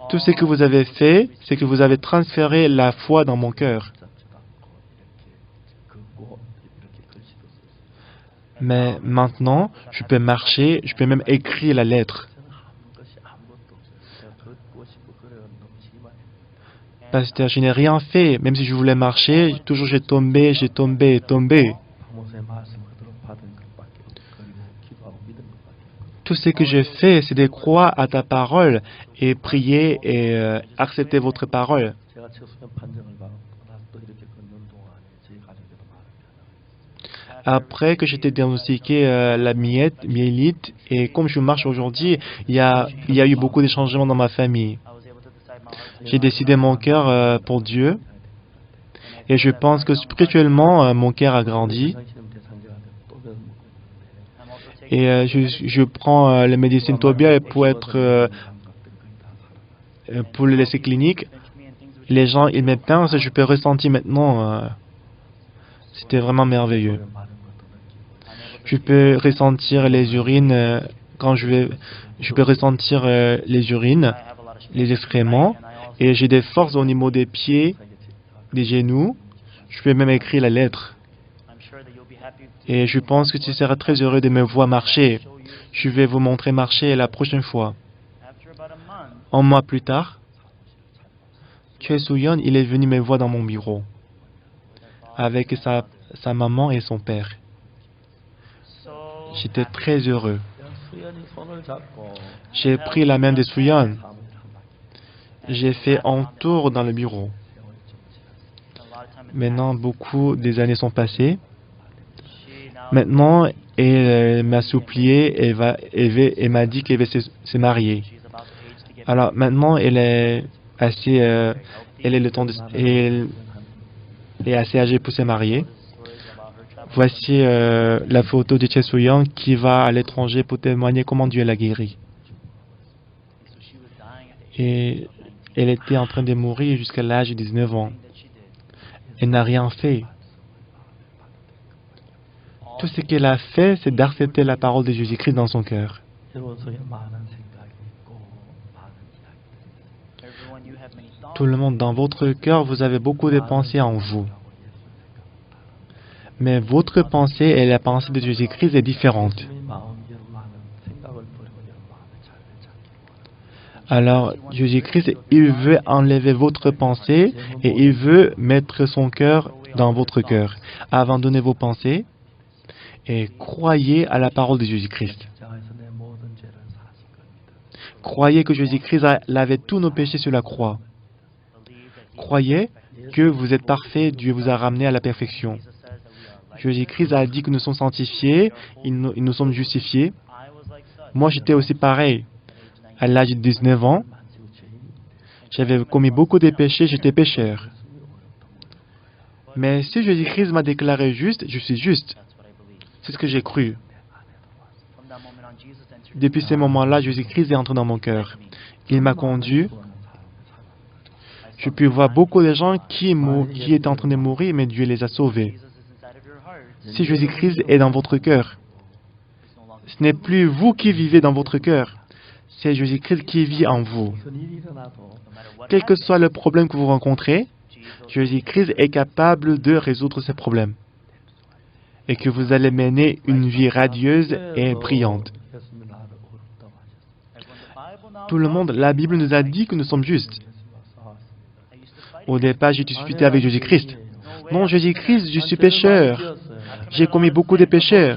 Tout ce que vous avez fait, c'est que vous avez transféré la foi dans mon cœur. 잡지도 않고 이렇게 긋고 이렇게 글씨도 썼어요. Mais maintenant, je peux marcher, je peux même écrire la lettre. 저는 한 것이 아무것도 없어요. 제가 걷고 싶고 그래가 너무 심하게 Pasteur, je n'ai rien fait. Même si je voulais marcher, toujours j'ai tombé. 박목사님 말씀 그대로 받은 것밖에 없고 그리고 기도하고 믿은 것밖에 없고 Tout ce que je fais, c'est de croire à ta parole et prier et accepter votre parole. 제가 최수연 판정을 받고 나서 또 이렇게 걷는 동안에 저희 가족들도 마음이 편하고 Après que j'étais diagnostiqué la myélite, et comme je marche aujourd'hui, il y a eu beaucoup de changements dans ma famille. J'ai décidé mon cœur pour Dieu et je pense que spirituellement, mon cœur a grandi. 대상실험 대상자가 되고 또 배워 먹고 있는데 Et je prends la médecine Tobia pour être pour l'essai clinique. Les gens, ils me pensent, je peux ressentir maintenant. C'était vraiment merveilleux. 받은 것도 느끼고 Je peux ressentir les urines quand je peux ressentir les urines, les excréments, et j'ai des forces au niveau des pieds, des genoux. Je peux même écrire la lettre. Et je pense que tu seras très heureux de me voir marcher. Je vais vous montrer marcher la prochaine fois. Un mois plus tard, Choi Soo-yeon, il est venu me voir dans mon bureau avec sa maman et son père. J'étais très heureux. 수연이 손을 잡고 J'ai pris la main de Soo-yeon. 사무실 한 바퀴 J'ai fait un tour dans le bureau. Maintenant, beaucoup des années sont passées. Maintenant, elle m'a supplié et m'a dit qu'elle va se marier. Alors maintenant, elle est assez âgée pour se marier. Voici la photo de Che Soo-young qui va à l'étranger pour témoigner comment Dieu l'a guéri. Et elle était en train de mourir jusqu'à l'âge de 19 ans. Elle n'a rien fait. Tout ce qu'elle a fait, c'est d'accepter la parole de Jésus-Christ dans son cœur. Tout le monde, dans votre cœur, vous avez beaucoup de pensées en vous. Mais votre pensée et la pensée de Jésus-Christ est différente. Alors, Jésus-Christ, il veut enlever votre pensée et il veut mettre son cœur dans votre cœur. Abandonnez vos pensées et croyez à la parole de Jésus-Christ. Croyez que Jésus-Christ a lavé tous nos péchés sur la croix. Croyez que vous êtes parfait, Dieu vous a ramené à la perfection. Jésus-Christ a dit que nous sommes sanctifiés, nous sommes justifiés. Moi, j'étais aussi pareil. À l'âge de 19 ans, j'avais commis beaucoup de péchés, j'étais pécheur. Mais si Jésus-Christ m'a déclaré juste, je suis juste. C'est ce que j'ai cru. Depuis ce moment-là, Jésus-Christ est entré dans mon cœur. Il m'a conduit. Je puis voir beaucoup de gens qui étaient en train de mourir, mais Dieu les a sauvés. Si Jésus-Christ est dans votre cœur, ce n'est plus vous qui vivez dans votre cœur. C'est Jésus-Christ qui vit en vous. Quel que soit le problème que vous rencontrez, Jésus-Christ est capable de résoudre ces problèmes. Et que vous allez mener une vie radieuse et brillante. Tout le monde, la Bible nous a dit que nous sommes justes. Au départ, j'ai discuté avec Jésus-Christ. Non, Jésus-Christ, je suis pécheur. J'ai commis beaucoup de péchés.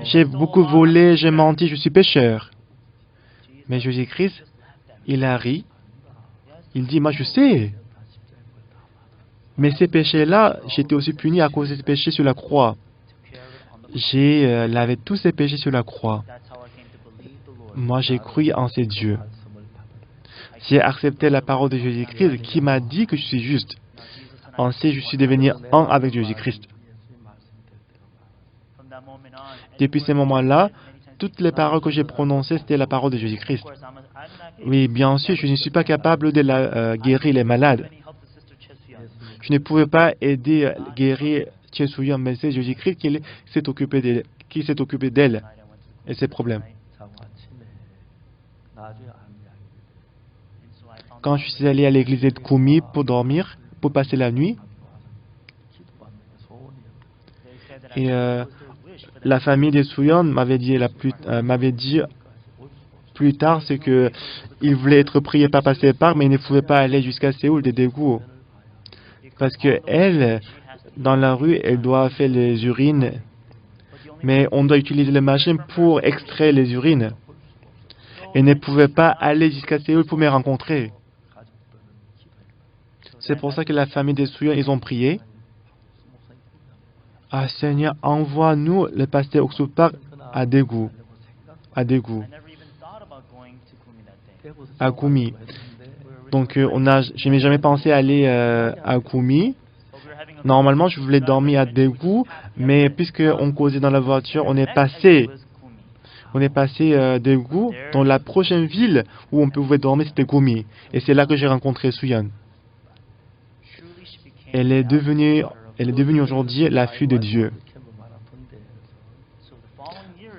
J'ai beaucoup volé, j'ai menti, je suis pécheur. Mais Jésus-Christ, il a ri. Il dit, moi je sais. Mais ces péchés-là, j'étais aussi puni à cause de ces péchés sur la croix. J'ai lavé tous ces péchés sur la croix. Moi, j'ai cru en ces dieux. J'ai accepté la parole de Jésus-Christ qui m'a dit que je suis juste. Ainsi, je suis devenu un avec Jésus-Christ. Depuis ce moment-là, toutes les paroles que j'ai prononcées, c'était la parole de Jésus-Christ. Oui, bien sûr, je ne suis pas capable de guérir les malades. Je ne pouvais pas aider à guérir Che Soo-young, mais c'est Jésus-Christ qui s'est occupé d'elle et ses problèmes. Quand je suis allé à l'église de Kumi pour dormir, pour passer la nuit, et la famille de Soo-young m'avait dit plus tard c'est que il voulait être prié par Pasteur Park, mais il ne pouvait pas aller jusqu'à Séoul de Daegu. Parce que elle, dans la rue, elle doit faire les urines, mais on doit utiliser les machines pour extraire les urines. Elle ne pouvait pas aller jusqu'à Séoul pour me rencontrer. C'est pour ça que la famille des Soo-young, ils ont prié. Ah Seigneur, envoie-nous le pasteur Oksu Park à Daegu. À Kumi. Donc, je n'ai jamais pensé aller à Kumi. Normalement, je voulais dormir à Daegu, mais puisqu'on causait dans la voiture, on est passé Daegu. Dans la prochaine ville où on pouvait dormir, c'était Kumi. Et c'est là que j'ai rencontré Soo-young. Elle est devenue aujourd'hui la fille de Dieu.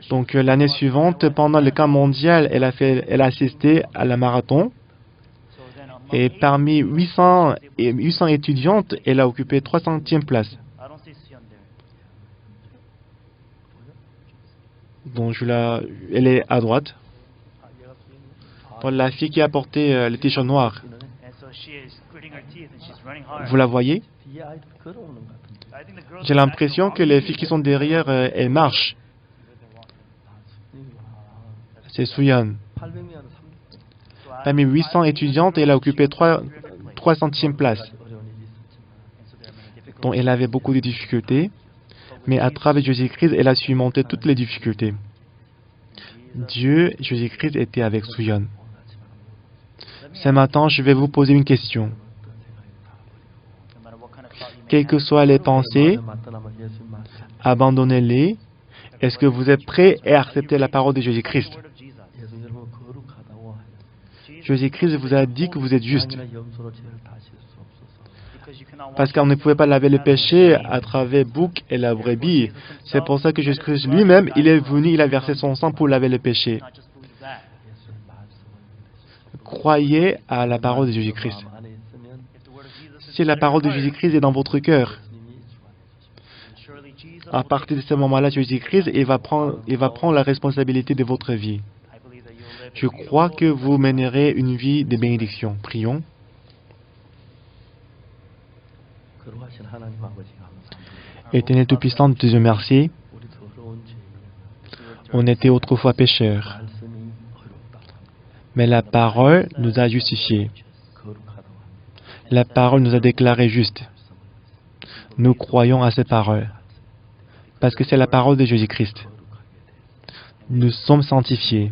Donc l'année suivante, pendant le camp mondial, elle a assisté à la marathon. Et parmi 800 étudiantes, elle a occupé 300e place. Donc elle est à droite. Donc, la fille qui a porté le t-shirt noir. Vous la voyez? J'ai l'impression que les filles qui sont derrière, elles marchent. C'est Soo-young. Parmi 800 étudiantes, elle a occupé 300e place. Donc elle avait beaucoup de difficultés, mais à travers Jésus-Christ, elle a surmonté toutes les difficultés. Dieu, Jésus-Christ, était avec Soo-young. Ce matin, je vais vous poser une question. Quelles que soient les pensées, abandonnez-les. Est-ce que vous êtes prêts à accepter la parole de Jésus-Christ? 예수님은 거룩하다고 하여 Jésus-Christ vous a dit que vous êtes juste. 양이나 염소로 죄를 다실 수 없어서 Parce qu'on ne pouvait pas laver le péché à travers bouc et la brebis. C'est pour ça que Jésus-Christ lui-même, il est venu, il a versé son sang pour laver le péché. 예수의 말씀을 Croyez à la parole de Jésus-Christ. 마음 안에 있으면 Si la parole de Jésus-Christ est dans votre cœur, 예수님이 주관해 주십니다. à partir de ce moment-là, Jésus-Christ, il va prendre la responsabilité de votre vie. Je crois que vous mènerez une vie de bénédiction. Prions. 거룩하신 하나님 아버지 감사합니다. Éternel Tout-Puissant, nous te disons merci. 우리 더러운 죄인 On était autrefois pécheurs, 말씀이 어렵다. mais la parole nous a justifiés. 거룩하다고 La parole nous a déclarés justes. Nous croyons à ces paroles, parce que c'est la parole de Jésus-Christ. Nous sommes sanctifiés.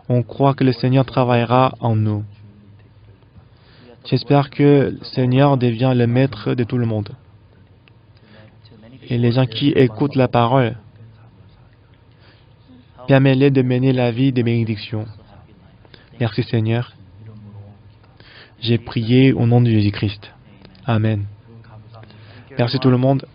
On croit que le Seigneur travaillera en nous. J'espère que le Seigneur devient le maître de tout le monde. Et les gens qui écoutent la parole, permets-les de mener la vie de bénédiction. Merci Seigneur. J'ai prié au nom de Jésus-Christ. Amen. Merci tout le monde.